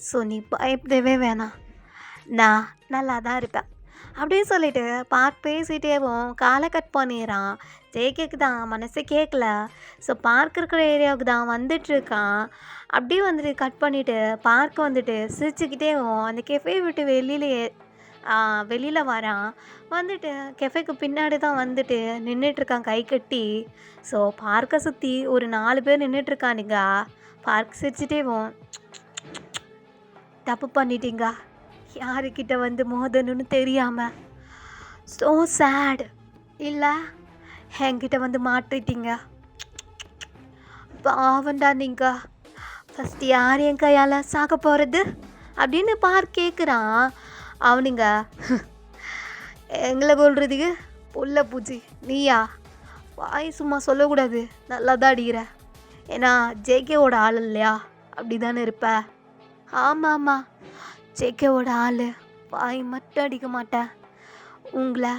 S1: ஸோ நீ பயப்படவே வேணாம், நான் நல்லா தான் இருப்பேன் அப்படின்னு சொல்லிட்டு பார்க் பேசிட்டேவும் காலை கட் பண்ணிடுறான். ஜேகேக்கு தான் மனசு கேட்கல. ஸோ பார்க் இருக்கிற ஏரியாவுக்கு தான் வந்துட்டுருக்கான். அப்படியே வந்துட்டு கட் பண்ணிவிட்டு பார்க் வந்துட்டு சிரிச்சுக்கிட்டேவும் அந்த கெஃபே விட்டு வெளியில் வரான். வந்துட்டு கெஃபேக்கு பின்னாடி தான் வந்துட்டு நின்றுட்டுருக்கான் கை கட்டி. ஸோ பார்க்கை சுற்றி ஒரு 4 பேர் நின்றுட்டுருக்கானுங்க. பார்க் சிரிச்சுட்டேவும், தப்பு பண்ணிட்டீங்க, யாருக்கிட்ட வந்து மோதணும்னு தெரியாமல். ஸோ சேட் இல்லை, என்கிட்ட வந்து மாட்டிட்டீங்க, பாவண்டா நீங்கள். ஃபஸ்ட்டு யார் என் கையால் சாக போகிறது அப்படின்னு பார்க் கேட்குறான். அவனுங்க எங்களை கொள்றதுக்கு புல்ல பூச்சி நீயா? வாய் சும்மா சொல்லக்கூடாது, நல்லா தான் அடிக்கிற. ஏன்னா ஜேகேவோட ஆள் இல்லையா, அப்படி தானே இருப்ப? ஆமாம் ஆமாம், ஜேகேவோட ஆள், வாய் மட்டும் அடிக்க மாட்டேன், உங்களை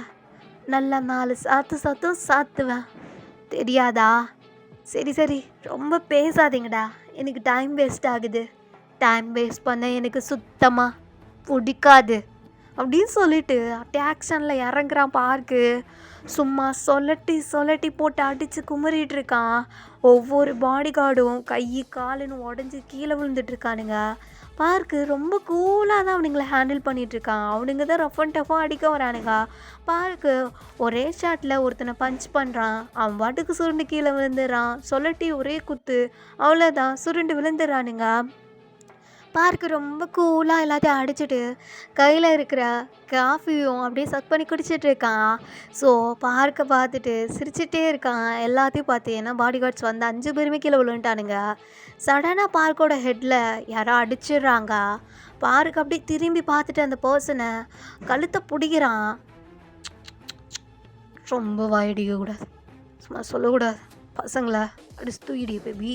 S1: நல்லா 4 சாத்தும் சாத்துவேன், தெரியாதா? சரி சரி, ரொம்ப பேசாதீங்கடா, எனக்கு டைம் வேஸ்ட் ஆகுது. டைம் வேஸ்ட் பண்ண எனக்கு சுத்தமாக பிடிக்காது அப்படின்னு சொல்லிட்டு ஆக்ஷனில் இறங்குறான் பார்க்கு. சும்மா சொலட்டி போட்டு அடித்து குமரிட்டுருக்கான். ஒவ்வொரு பாடி கார்டும் கை காலுன்னு உடஞ்சி கீழே விழுந்துட்டுருக்கானுங்க. பார்க்கு ரொம்ப கூலாக தான் அவனுங்களை ஹேண்டில் பண்ணிகிட்ருக்கான். அவனுங்க தான் ரஃப் அண்ட் டஃபாக அடிக்க வரானுங்க. பார்க்கு ஒரே ஷாட்டில் ஒருத்தனை பஞ்ச் பண்ணுறான், அவன் பாட்டுக்கு சுருண்டு கீழே விழுந்துடுறான். சொலட்டி ஒரே குத்து, அவ்வளோதான், சுருண்டு விழுந்துடுறானுங்க. பார்க்கு ரொம்ப கூலாக எல்லாத்தையும் அடிச்சுட்டு கையில் இருக்கிற காஃபியும் அப்படியே சக் பண்ணி குடிச்சிட்ருக்கான். ஸோ பார்க்கை பார்த்துட்டு சிரிச்சிட்டே இருக்கான். எல்லாத்தையும் பார்த்து, ஏன்னா பாடி கார்ட்ஸ் வந்து 5 பேருமே கீழே விழுந்துட்டானுங்க. சடனாக பார்க்கோட ஹெட்டில் யாரோ அடிச்சிடுறாங்க. பார்க்கு அப்படியே திரும்பி பார்த்துட்டு அந்த பர்சனை கழுத்தை பிடிக்கிறான். ரொம்ப வாயடிக்கக்கூடாது, சும்மா சொல்லக்கூடாது, பசங்களை அடிச்சு தூக்கிடிய பேபி.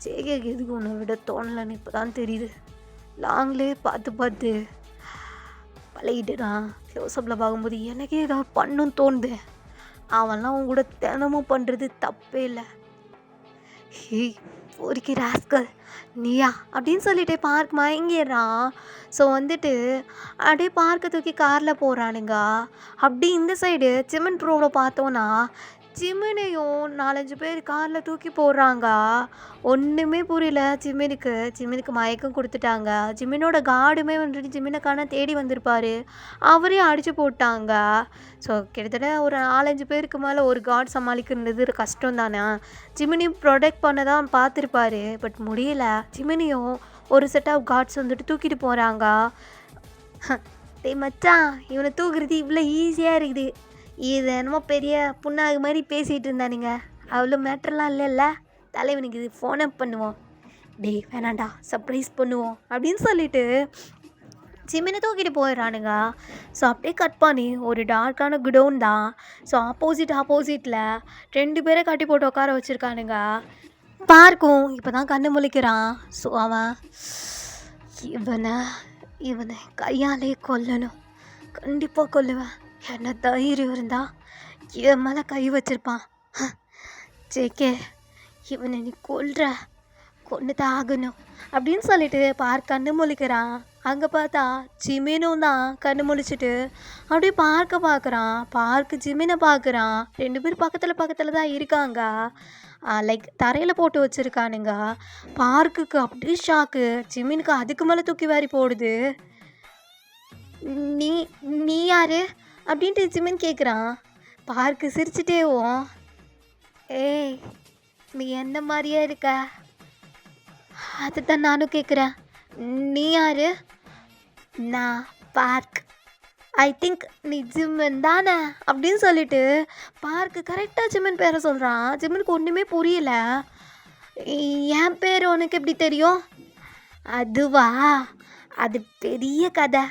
S1: ஜேகேக்கு எதுக்கு ஒன்று விட தோணலன்னு இப்போ தான் தெரியுது. லாங்லேயே பார்த்து பழகிட்டுறான். க்ளோஸ்அப்பில் பார்க்கும்போது எனக்கே ஏதாவது பண்ணுன்னு தோணுது. அவன்லாம் அவங்க கூட தினமும் பண்ணுறது தப்பே இல்லை. ஹேய் பொறுக்கி ராஸ்கல் நீயா அப்படின்னு சொல்லிட்டு பார்க் மயங்கிடுறான். ஸோ வந்துட்டு அப்படியே பார்க்க தூக்கி காரில் போகிறானுங்க. அப்படி இந்த சைடு சிமெண்ட் ரோவில் பார்த்தோன்னா ஜிமினையும் 4, 5 பேர் காரில் தூக்கி போடுறாங்க. ஒன்றுமே புரியல ஜிமினுக்கு. ஜிமினுக்கு மயக்கம் கொடுத்துட்டாங்க. ஜிமினோட கார்டுமே வந்துட்டு ஜிமினை தேடி வந்திருப்பாரு. அவரையும் அடித்து போட்டாங்க. ஸோ கிட்டத்தட்ட ஒரு 4, 5 பேருக்கு மேலே ஒரு கார்டு சமாளிக்கிறது கஷ்டம் தானே. ஜிமினியும் ப்ரொடெக்ட் பண்ண தான் பார்த்துருப்பாரு. பட் முடியல. ஜிமினியும் ஒரு செட் ஆஃப் கார்ட்ஸ் வந்துட்டு தூக்கிட்டு போகிறாங்க. டேய் மச்சான், இவனை தூக்குறது இவ்வளோ ஈஸியாக இருக்குது. இது என்னமோ பெரிய புண்ணாகு மாதிரி பேசிகிட்டு இருந்தானுங்க. அவ்வளோ மேட்டர்லாம் இல்லைல்ல. தலைவனுக்கு இது ஃபோனை பண்ணுவோம். டேய் வேணாண்டா, சர்ப்ரைஸ் பண்ணுவோம் அப்படின்னு சொல்லிட்டு ஜிமினை தூக்கிட்டு போயிடுறானுங்க. ஸோ அப்படியே கட் பண்ணி ஒரு டார்க்கான குடோன் தான். ஸோ ஆப்போசிட்டில் 2 பேரை கட்டி போட்டு உட்கார வச்சுருக்கானுங்க. பார்க்கும் இப்போ தான் கண்ணு முழிக்கிறான். ஸோ அவன் இவனை கையாலே கொல்லணும், கண்டிப்பாக கொல்லுவேன். என்ன தைரியம் இருந்தா என் மேலே கை வச்சிருப்பான். ஜேகே, இவனை நீ கொன்று தான் ஆகணும் அப்படின்னு சொல்லிட்டு கண்ணு முழிக்கிறான். அங்கே பார்த்தா ஜிமினும் தான் கண்ணு முழிச்சிட்டு அப்படியே பார்க்க ஜிமினை பார்க்குறான். 2 பேர் பக்கத்தில் தான் இருக்காங்க. லைக் தரையில் போட்டு வச்சுருக்கானுங்க. பார்க்குக்கு அப்படியே ஷாக்கு. ஜிமினுக்கு அதுக்கு மேலே தூக்கி வாரி போடுது. நீ யாரு அப்படின்ட்டு ஜிமின் கேட்குறான். பார்க்கு சிரிச்சிட்டேவும், ஏய் நீ எந்த மாதிரியே இருக்க, அதுதான் நானும் கேட்குறேன். நீ யாரு? நான் பார்க். ஐ திங்க் நீ ஜிம்மன் தானே அப்படின்னு சொல்லிட்டு பார்க்கு கரெக்டாக ஜிம்மன் பேரை சொல்கிறான். ஜிம்மனுக்கு ஒன்றுமே புரியல. என் பேர் உனக்கு எப்படி தெரியும்? அதுவா, அது பெரிய கதை.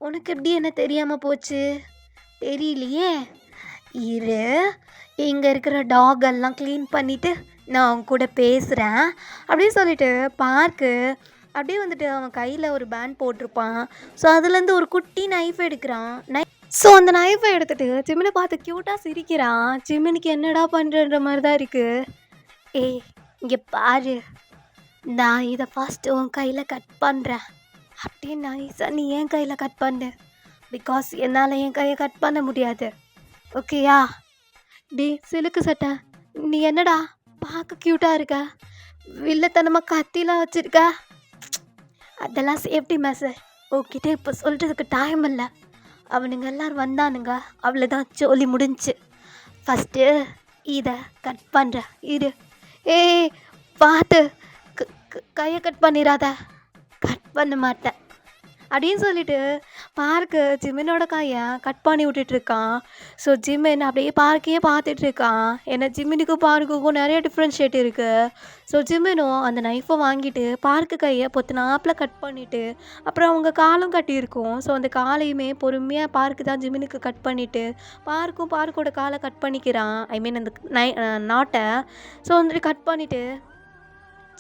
S1: உனக்கு எப்படி என்ன தெரியாமல் போச்சு? தெரியலையே. இரு, இங்கே இருக்கிற டாகெல்லாம் க்ளீன் பண்ணிவிட்டு நான் அவங்க கூட பேசுகிறேன் அப்படின்னு சொல்லிட்டு பார்க்கு அப்படியே வந்துட்டு அவன் கையில் ஒரு பேண்ட் போட்டிருப்பான். ஸோ அதுலேருந்து ஒரு குட்டி நைஃப் எடுக்கிறான். ஸோ அந்த நைஃபை எடுத்துகிட்டு ஜிமினை பார்த்து க்யூட்டாக சிரிக்கிறான். ஜிமினுக்கு என்னடா பண்ணுறன்ற மாதிரி தான் இருக்குது. ஏய் இங்கே பாரு, நான் இதை ஃபஸ்ட்டு உன் கையில் கட் பண்ணுறேன். அப்படியே நைஸாக நீ என் கையில் கட் பண்ணு. பிகாஸ் என்னால் என் கையை கட் பண்ண முடியாது. ஓகேயா? டே சிலுக்கு சட்டை, நீ என்னடா பார்க்க க்யூட்டாக இருக்க, வில்லத்தனமாக கத்திலாம் வச்சுருக்க. அதெல்லாம் சேஃப்டி மெஷர். ஓகே இப்போ சொல்கிறதுக்கு டைம் இல்லை. அவனுங்க எல்லோரும் வந்தானுங்க, அவ்வளோதான், ஜோலி முடிஞ்சு. ஃபஸ்ட்டு இதை கட் பண்ணுற இரு. ஏய் பார்த்து கையை கட் பண்ணிடாத. கட் பண்ண மாட்டேன் அப்படின்னு சொல்லிட்டு பார்க்கு ஜிமினோட கையை கட் பண்ணி விட்டுட்ருக்கான். ஸோ ஜிமின் அப்படியே பார்க்கையே பார்த்துட்ருக்கான். ஏன்னா ஜிமினுக்கும் பார்க்குக்கும் நிறைய டிஃப்ரென்ஷியேட் இருக்குது. ஸோ ஜிமினும் அந்த நைஃபை வாங்கிட்டு பார்க்கு கையை பொத்துனாப்பில் கட் பண்ணிவிட்டு அப்புறம் அவங்க காலும் கட்டியிருக்கும். ஸோ அந்த காலையுமே பொறுமையாக பார்க்கு தான் ஜிமினுக்கு கட் பண்ணிவிட்டு பார்க்கோட காலை கட் பண்ணிக்கிறான். ஐ மீன் அந்த நாட்டை. ஸோ வந்துட்டு கட் பண்ணிவிட்டு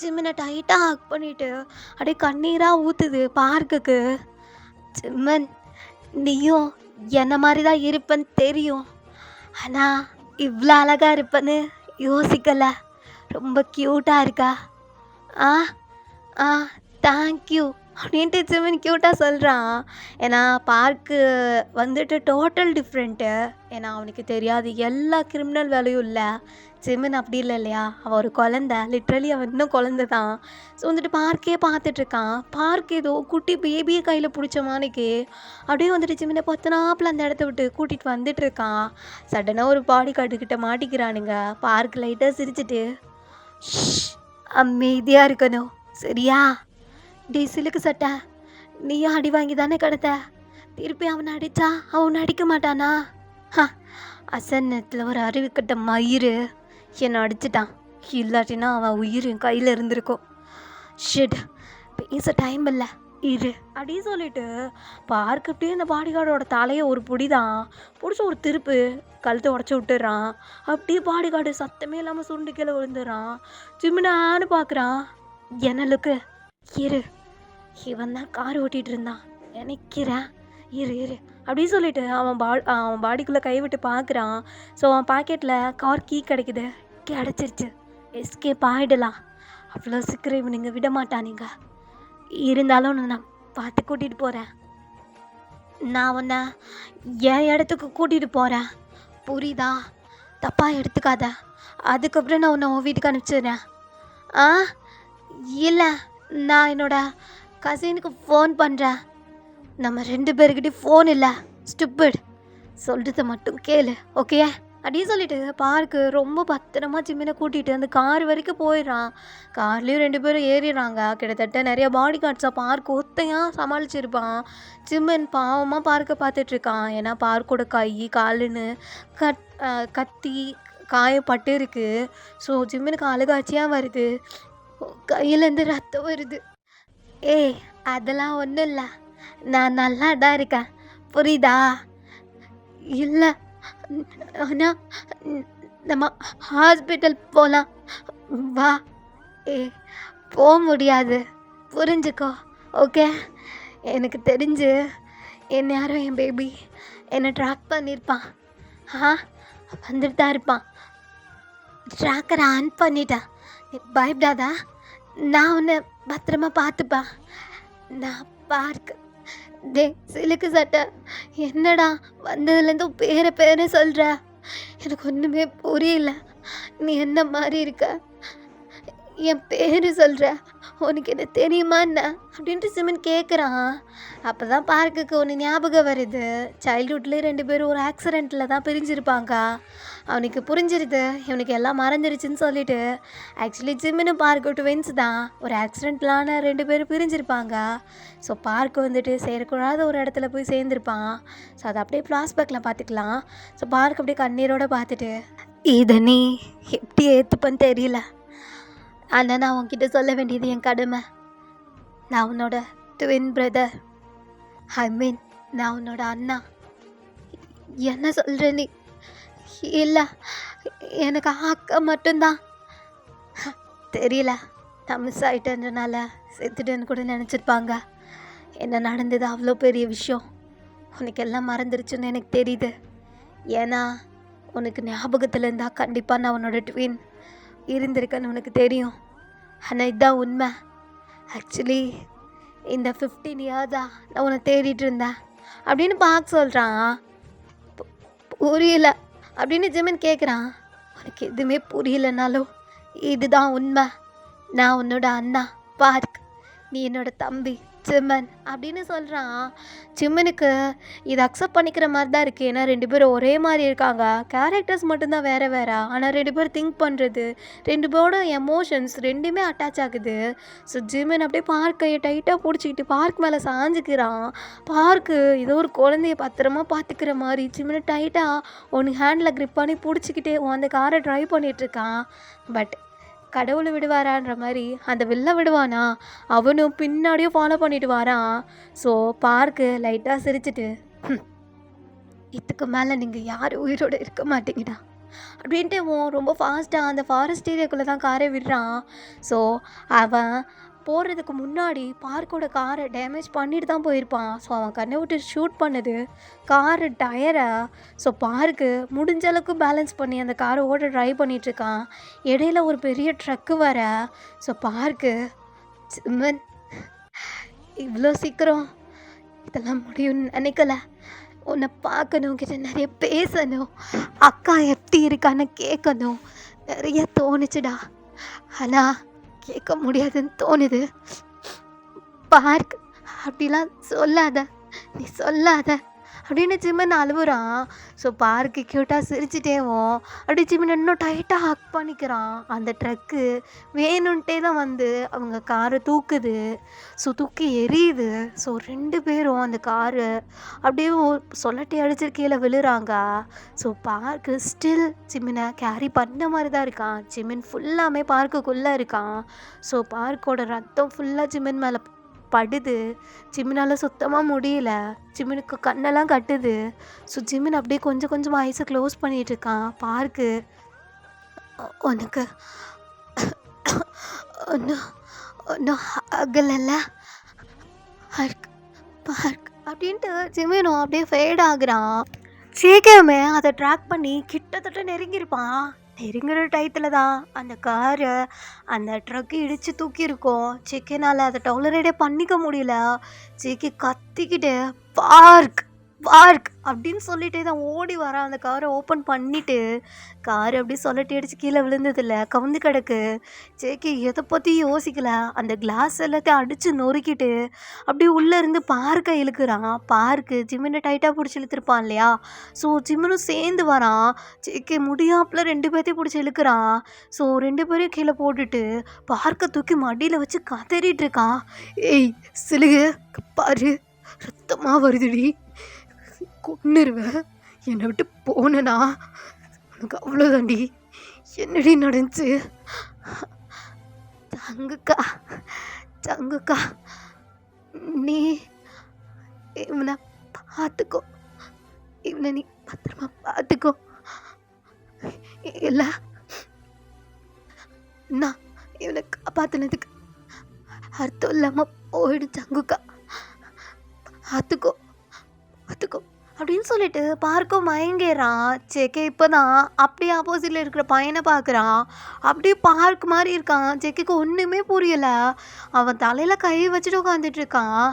S1: ஜிமினை டைட்டாக ஹக் பண்ணிவிட்டு அப்படியே கண்ணீராக ஊற்றுது பார்க்குக்கு. ஜிம்மன், நீயும் என்ன மாதிரி தான் இருப்பேன்னு தெரியும், ஆனால் இவ்வளோ அழகாக இருப்பேன்னு யோசிக்கலை. ரொம்ப க்யூட்டாக இருக்கா. ஆ ஆ தேங்க்யூ அப்படின்ட்டு ஜிமின் க்யூட்டாக சொல்கிறான். ஏன்னா பார்க்கு வந்துட்டு டோட்டல் டிஃப்ரெண்ட்டு. ஏன்னா அவனுக்கு தெரியாது எல்லா கிரிமினல் வேலையும் இல்லை. ஜிமின் அப்படி இல்லை இல்லையா, அவன் ஒரு குழந்த. லிட்ரலி அவன் இன்னும் குழந்த தான். ஸோ வந்துட்டு பார்க்கே பார்த்துட்ருக்கான். பார்க் ஏதோ குட்டி பேபியை கையில் பிடிச்ச மானிக்கு அப்படியே வந்துட்டு ஜிமினை பத்தினாப்பில் அந்த இடத்த விட்டு கூட்டிகிட்டு வந்துட்டுருக்கான். சடனாக ஒரு பாடி கார்டுக்கிட்ட மாட்டிக்கிறானுங்க. பார்க் லைட்டாக சிரிச்சிட்டு, அமைதியாக இருக்கணும் சரியா? டே சிலுக்கு சட்டை, நீயும் அடி வாங்கி தானே கிடத்த. திருப்பி அவனை அடித்தா அவனை அடிக்க மாட்டானா? அசன்னத்தில் ஒரு அறிவுக்கட்ட மயிறு என்னை அடிச்சிட்டான். இல்லாட்டினா அவன் உயிர் என் கையில் இருந்திருக்கும். ஷிட், பேச டைம் இல்லை இரு அப்படின்னு சொல்லிட்டு பார்க்க அப்படியே அந்த பாடிகார்டோட தலையை ஒரு பிடி தான் பிடிச்சி ஒரு திருப்பு கழுத்தை உடச்சி விட்டுறான். அப்படியே பாடிகார்டு சத்தமே இல்லாமல் சுண்டு கீழே விழுந்துடுறான். ஜிமினான்னு பார்க்குறான். என்னலுக்கு இரு, இவன் தான் கார் ஓட்டிகிட்டு இருந்தான் நினைக்கிறேன், இரு அப்படின்னு சொல்லிட்டு அவன் பாடிக்குள்ளே கை விட்டு பார்க்குறான். ஸோ அவன் பாக்கெட்டில் கார் கீ கிடச்சிருச்சு. எஸ்கேப் ஆகிடலாம். அவ்வளோ சீக்கிரம் இவனுங்க விட மாட்டானுங்க. இருந்தாலும் நான் பார்த்து கூட்டிகிட்டு போகிறேன். நான் உன்னை என் இடத்துக்கு கூட்டிகிட்டு போகிறேன், புரியுதா? தப்பாக எடுத்துக்காத. அதுக்கப்புறம் நான் உன்னை உன் வீட்டுக்கு அனுப்பிச்சிடுறேன். ஆ இல்லை, நான் என்னோட கசினுக்கு ஃபோன் பண்ணுறேன். நம்ம 2 பேர்கிட்டயும் ஃபோன் இல்லை. ஸ்டூபிட். சொல்கிறத மட்டும் கேளு, ஓகே? அப்படியே சொல்லிட்டு பார்க்கு ரொம்ப பத்திரமா ஜிம்மினை கூட்டிகிட்டு அந்த கார் வரைக்கும் போயிடுறான். கார்லேயும் 2 பேரும் ஏறிடுறாங்க. கிட்டத்தட்ட நிறைய பாடி கார்ட்ஸாக பார்க் ஒத்தையாக சமாளிச்சிருப்பான். ஜிம்மன் பாவமாக பார்க்க பார்த்துட்ருக்கான். ஏன்னா பார்க்கோட கை காலுன்னு கத்தி காயப்பட்டு இருக்கு. ஸோ ஜிம்மனுக்கு அழுகாட்சியாக வருது. கையிலேருந்து ரத்தம் வருது. ஏய், அதெல்லாம் ஒன்றும் இல்லை, நான் நல்லா தான் இருக்கேன், புரியுதா? இல்லை, ஆனால் நம்ம ஹாஸ்பிட்டல் போகலாம், வா. ஏய், போக முடியாது, புரிஞ்சுக்கோ, ஓகே? எனக்கு தெரிஞ்சு என்ன யாரும் என் பேபி என்னை ட்ராக் பண்ணியிருப்பான். வந்துட்டு தான் இருப்பான். ட்ராக்கரை ஆன் பண்ணிட்டேன். நீ பயப்படாதா, நான் உன்னை பத்திரமா பார்த்துப்பேன். நான் பார்க்க டே சிலுக்கு சட்டை, என்னடா வந்ததுலேருந்து பேரை சொல்கிற? எனக்கு ஒன்றுமே புரியல. நீ என்ன மாதிரி இருக்க? என் பேர் சொல்கிற, உனக்கு என்ன தெரியுமா என்ன அப்படின்ட்டு சிமன் கேட்குறான். அப்போ தான் பார்க்குக்கு ஒன்று ஞாபகம் வருது. சைல்ட்ஹுட்லேயே 2 பேரும் ஒரு ஆக்சிடெண்ட்டில் தான் பிரிஞ்சிருப்பாங்க. அவனுக்கு புரிஞ்சிருது இவனுக்கு எல்லாம் மறந்துடுச்சுன்னு சொல்லிட்டு. ஆக்சுவலி ஜிம்மினும் பார்க்கு ட்வின்ஸ் தான். ஒரு ஆக்சிடெண்ட்லான 2 பேரும் பிரிஞ்சிருப்பாங்க. ஸோ பார்க்கு வந்துட்டு சேரக்கூடாத ஒரு இடத்துல போய் சேர்ந்துருப்பான். ஸோ அதை அப்படியே ஃப்ளாஷ்பேக்கில் பார்த்துக்கலாம். ஸோ பார்க் அப்படியே கண்ணீரோடு பார்த்துட்டு, இதை நீ எப்படி ஏற்றுப்பன்னு தெரியல, ஆனால் நான் உன்கிட்ட சொல்ல வேண்டியது என் கடமை. நான் உன்னோட ட்வின் பிரதர், ஐ மீன் நான் உன்னோட அண்ணா. என்ன சொல்கிற நீ? இல்லை, எனக்கு அக்கா மட்டும்தான். தெரியல, நான் மிஸ் ஆகிட்டேன்றனால செத்துட்டேன்னு கூட நினச்சிருப்பாங்க. என்ன நடந்தது அவ்வளோ பெரிய விஷயம், உனக்கு எல்லாம் மறந்துருச்சுன்னு எனக்கு தெரியுது. ஏன்னா உனக்கு ஞாபகத்தில் இருந்தால் கண்டிப்பாக நான் உன்னோட ட்வின் இருந்திருக்கேன்னு உனக்கு தெரியும். ஆனால் இதுதான் உண்மை. ஆக்சுவலி இந்த 15 இயர்ஸா நான் உன்னை தேடிட்டு இருந்தேன் அப்படின்னு பார்க்க சொல்கிறான். புரியல அப்படின்னு ஜிமின் கேட்குறான். உனக்கு எதுவுமே புரியலனாலும் இதுதான் உண்மை. நான் உன்னோட அண்ணா பார்க், நீ என்னோட தம்பி ஜிம்மன் அப்படின்னு சொல்கிறான். ஜிம்மனுக்கு இதை அக்செப்ட் பண்ணிக்கிற மாதிரி தான் இருக்குது. ஏன்னா 2 பேரும் ஒரே மாதிரி இருக்காங்க, கேரக்டர்ஸ் மட்டும்தான் வேறு வேறு. ஆனால் 2 பேரும் திங்க் பண்ணுறது, 2 பேரோட எமோஷன்ஸ் ரெண்டுமே அட்டாச் ஆகுது. ஸோ ஜிம்மன் அப்படியே பார்க்கையை டைட்டாக பிடிச்சிக்கிட்டு பார்க் மேலே சாஞ்சிக்கிறான். பார்க்கு ஏதோ ஒரு குழந்தைய பத்திரமா பார்த்துக்கிற மாதிரி ஜிம்மனை டைட்டாக ஒன்று ஹேண்டில் க்ரிப் பண்ணி பிடிச்சிக்கிட்டே அந்த காரை ட்ரைவ் பண்ணிகிட்ருக்கான். பட் கடவுளை விடுவாரான்ற மாதிரி அந்த வில்ல விடுவானா, அவனும் பின்னாடியும் ஃபாலோ பண்ணிட்டு வாரான். ஸோ பார்க்கு லைட்டாக சிரிச்சிட்டு, இதுக்கு மேலே நீங்கள் யாரும் உயிரோடு இருக்க மாட்டீங்கடா அப்படின்ட்டு ரொம்ப ஃபாஸ்ட்டாக அந்த ஃபாரஸ்ட் ஏரியாக்குள்ளே தான் காரை விடுறான். ஸோ அவன் போடுறதுக்கு முன்னாடி பார்க்கோட காரை டேமேஜ் பண்ணிட்டு தான் போயிருப்பான். ஸோ அவன் கண்ணை விட்டு ஷூட் பண்ணது காரு டயரை. ஸோ பார்க்கு முடிஞ்ச அளவுக்கு பேலன்ஸ் பண்ணி அந்த காரை ஓட ட்ரைவ் பண்ணிகிட்ருக்கான். இடையில ஒரு பெரிய ட்ரக்கு வர. ஸோ பார்க்கு, ஜிம்மன் இவ்வளோ சீக்கிரம் இதெல்லாம் முடியும்னு நினைக்கல, உன்னை பார்க்கணும், கிட்ட நிறைய பேசணும், அக்கா எப்படி இருக்கான்னு கேட்கணும், நிறைய தோணுச்சுடா. ஆனால் கேட்க முடியாதுன்னு தோணுது. பார்க், அப்படிலாம் சொல்லாத, நீ சொல்லாத அப்படின்னு ஜிம்மன் அழுவுறான். ஸோ பார்க்கு க்யூட்டாக சிரிச்சிட்டேவும் அப்படி ஜிம்மன் இன்னும் டைட்டாக ஹக் பண்ணிக்கிறான். அந்த ட்ரக்கு வேணுன்ட்டே தான் வந்து அவங்க காரை தூக்குது. ஸோ தூக்கி எரியுது. ஸோ 2 பேரும் அந்த காரு அப்படியே சொல்லட்டி அடிச்சு கீழே விழுறாங்க. ஸோ பார்க்கு ஸ்டில் ஜிம்மனை கேரி பண்ண மாதிரி தான் இருக்கான். ஜிம்மன் ஃபுல்லாமே பார்க்குக்குள்ளே இருக்கான். ஸோ பார்க்கோட ரத்தம் ஃபுல்லாக ஜிம்மன் மேலே படுது. ஜிம்மினால் சுத்தமாக முடியல. ஜிம்மினுக்கு கண்ணெல்லாம் கட்டுது. ஸோ ஜிம்மின் அப்படியே கொஞ்சம் கொஞ்சம் ஐஸை க்ளோஸ் பண்ணிகிட்ருக்கான். பார்க்கு, உனக்கு ஒன்றும் ஒன்றும் அகலல்ல பார்க் பார்க் அப்படின்ட்டு ஜிம்மினும் அப்படியே ஃபேட் ஆகுறான். சீக்கிரமே அதை ட்ராக் பண்ணி கிட்டத்தட்ட நெருங்கியிருப்பான். நெருங்குற டயத்தில் தான் அந்த காரை அந்த ட்ரக்கு இடித்து தூக்கியிருக்கோம். சிக்கனால் அதை டாலரேட்டே பண்ணிக்க முடியல. சிக்கி கத்திக்கிட்டு, பார்க் பார்க் அப்படின்னு சொல்லிட்டே தான் ஓடி வரான். அந்த காரை ஓப்பன் பண்ணிட்டு கார் அப்படியே சொலட்டி அடிச்சு கீழே விழுந்ததில்ல, கவுந்து கிடக்கு. ஜேகே எதை பற்றியும் யோசிக்கல. அந்த கிளாஸ் எல்லாத்தையும் அடித்து நொறுக்கிட்டு அப்படியே உள்ளே இருந்து பார்க்கை இழுக்கிறான். பார்க்கு ஜிம்மினை டைட்டாக பிடிச்சி இழுத்துருப்பான் இல்லையா? ஸோ ஜிம்மினும் சேர்ந்து வரான். ஜேகே முடியாப்புல 2 பேர்த்தையும் பிடிச்சி இழுக்கிறான். ஸோ 2 பேரையும் கீழே போட்டுட்டு பார்க்கை தூக்கி மடியில் வச்சு கதறிட்டு இருக்கான். ஏய் சிலுகு பாரு, ரத்தமாக வருதுடி, கொன்னுருவேன், என்னை விட்டு போனேனா உனக்கு அவ்வளோதாண்டி. என்னடி நடந்துச்சு? தங்குக்கா தங்குக்கா, நீ இவனை பார்த்துக்கோ, இவனை நீ பத்திரமா பார்த்துக்கோ. இல்லை நான் இவனை காப்பாற்றினதுக்கு அர்த்தம் இல்லாமல் போயிடும் தங்குக்கா, பார்த்துக்கோ பார்த்துக்கோ அப்படின்னு சொல்லிட்டு பார்க்கும் மயங்கிடுறான். ஜேகே இப்போ தான் அப்படியே ஆப்போசிட்டில் இருக்கிற பையனை பார்க்குறான். அப்படியே பார்க் மாதிரி இருக்கான். ஜேகேக்கு ஒன்றுமே புரியலை. அவன் தலையில் கை வச்சுட்டு உட்காந்துட்டு இருக்கான்.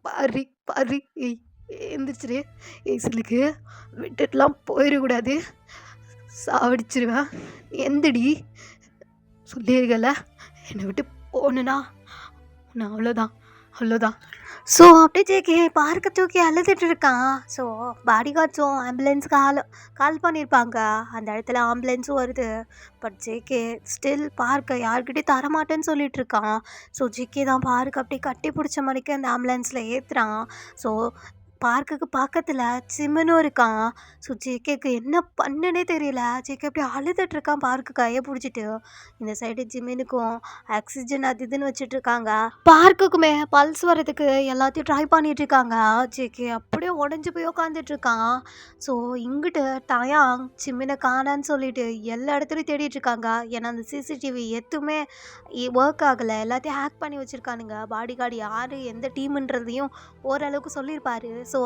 S1: பாரி பாரி, ஏய் எந்திரிச்சிரு, ஏய் சிலுக்கு விட்டுட்டுலாம் போயிடக்கூடாது, சாவடிச்சிருவேன், எந்திடி, சொல்லியிருக்கல, என்னை விட்டு போனேனா நான் அவ்வளோதான் அவ்வளோதான். ஸோ அப்படியே ஜேகே பார்க்க தூக்கி அழுதுட்டு இருக்கான். ஸோ பாடி கார்ட்ஸும் ஆம்புலன்ஸுக்கு கால் பண்ணியிருப்பாங்க. அந்த இடத்துல ஆம்புலன்ஸும் வருது. பட் ஜேகே ஸ்டில் பார்க்க யார்கிட்டையும் தரமாட்டேன்னு சொல்லிட்டு இருக்கான். ஸோ ஜேகே தான் பார்க்க அப்படியே கட்டி பிடிச்ச மாதிரிக்கு அந்த ஆம்புலன்ஸில் ஏற்றுறான். ஸோ பார்க்குக்கு பக்கத்தில் சிம்மனும் இருக்கான். ஸோ ஜேகேக்கு என்ன பண்ணுன்னே தெரியல. ஜேகே அப்படியே அழுதுட்டு இருக்கான் பார்க்கு கையை பிடிச்சிட்டு. இந்த சைடு ஜிமினுக்கும் ஆக்சிஜன் அது இதுன்னு வச்சுட்டு இருக்காங்க. பார்க்குக்குமே பல்ஸ் வர்றதுக்கு எல்லாத்தையும் ட்ரை பண்ணிட்டு இருக்காங்க. ஜேகே அப்படியே உடஞ்சி போய் உட்காந்துட்டு இருக்கான். ஸோ இங்கிட்டு டயாங் சிம்மினை காணான்னு சொல்லிட்டு எல்லா இடத்துலையும் தேடிட்டு இருக்காங்க. ஏன்னா அந்த சிசிடிவி எதுவுமே ஒர்க் ஆகலை, எல்லாத்தையும் ஹேக் பண்ணி வச்சுருக்கானுங்க. பாடி கார்டு யார் எந்த டீமுன்றதையும் ஓரளவுக்கு சொல்லியிருப்பாரு. ஸோ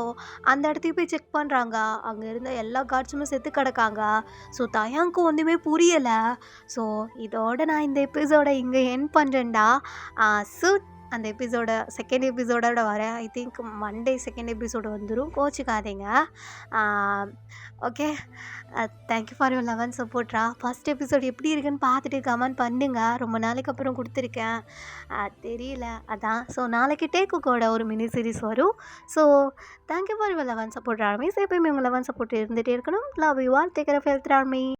S1: அந்த இடத்துக்கு போய் செக் பண்ணுறாங்க. அங்கே இருந்த எல்லா கார்ட்ஸுமே செத்து கிடக்காங்க. ஸோ தயாங்க்கு ஒன்றுமே புரியலை. ஸோ இதோட நான் இந்த எபிசோடை இங்கே எண்ட் பண்ணுறேன்டா. ஸோ அந்த எபிசோட செகண்ட் எபிசோடோட வரேன். I think Monday second episode வந்துடும், கோச்சிக்காதீங்க. Okay, thank you for your love and சப்போர்ட்ரா. ஃபஸ்ட் எபிசோடு எப்படி இருக்குன்னு பார்த்துட்டு கமெண்ட் பண்ணுங்க. ரொம்ப நாளைக்கு அப்புறம் கொடுத்துருக்கேன், தெரியல அதான். ஸோ நாளைக்கு டேக்குக்கோட ஒரு மினி சீரிஸ் வரும். So thank you for your love and support army. எப்பயுமே உங்கள் லவ் அண்ட் சப்போர்ட் இருந்துகிட்டே இருக்கணும். Love you all, take care of health army.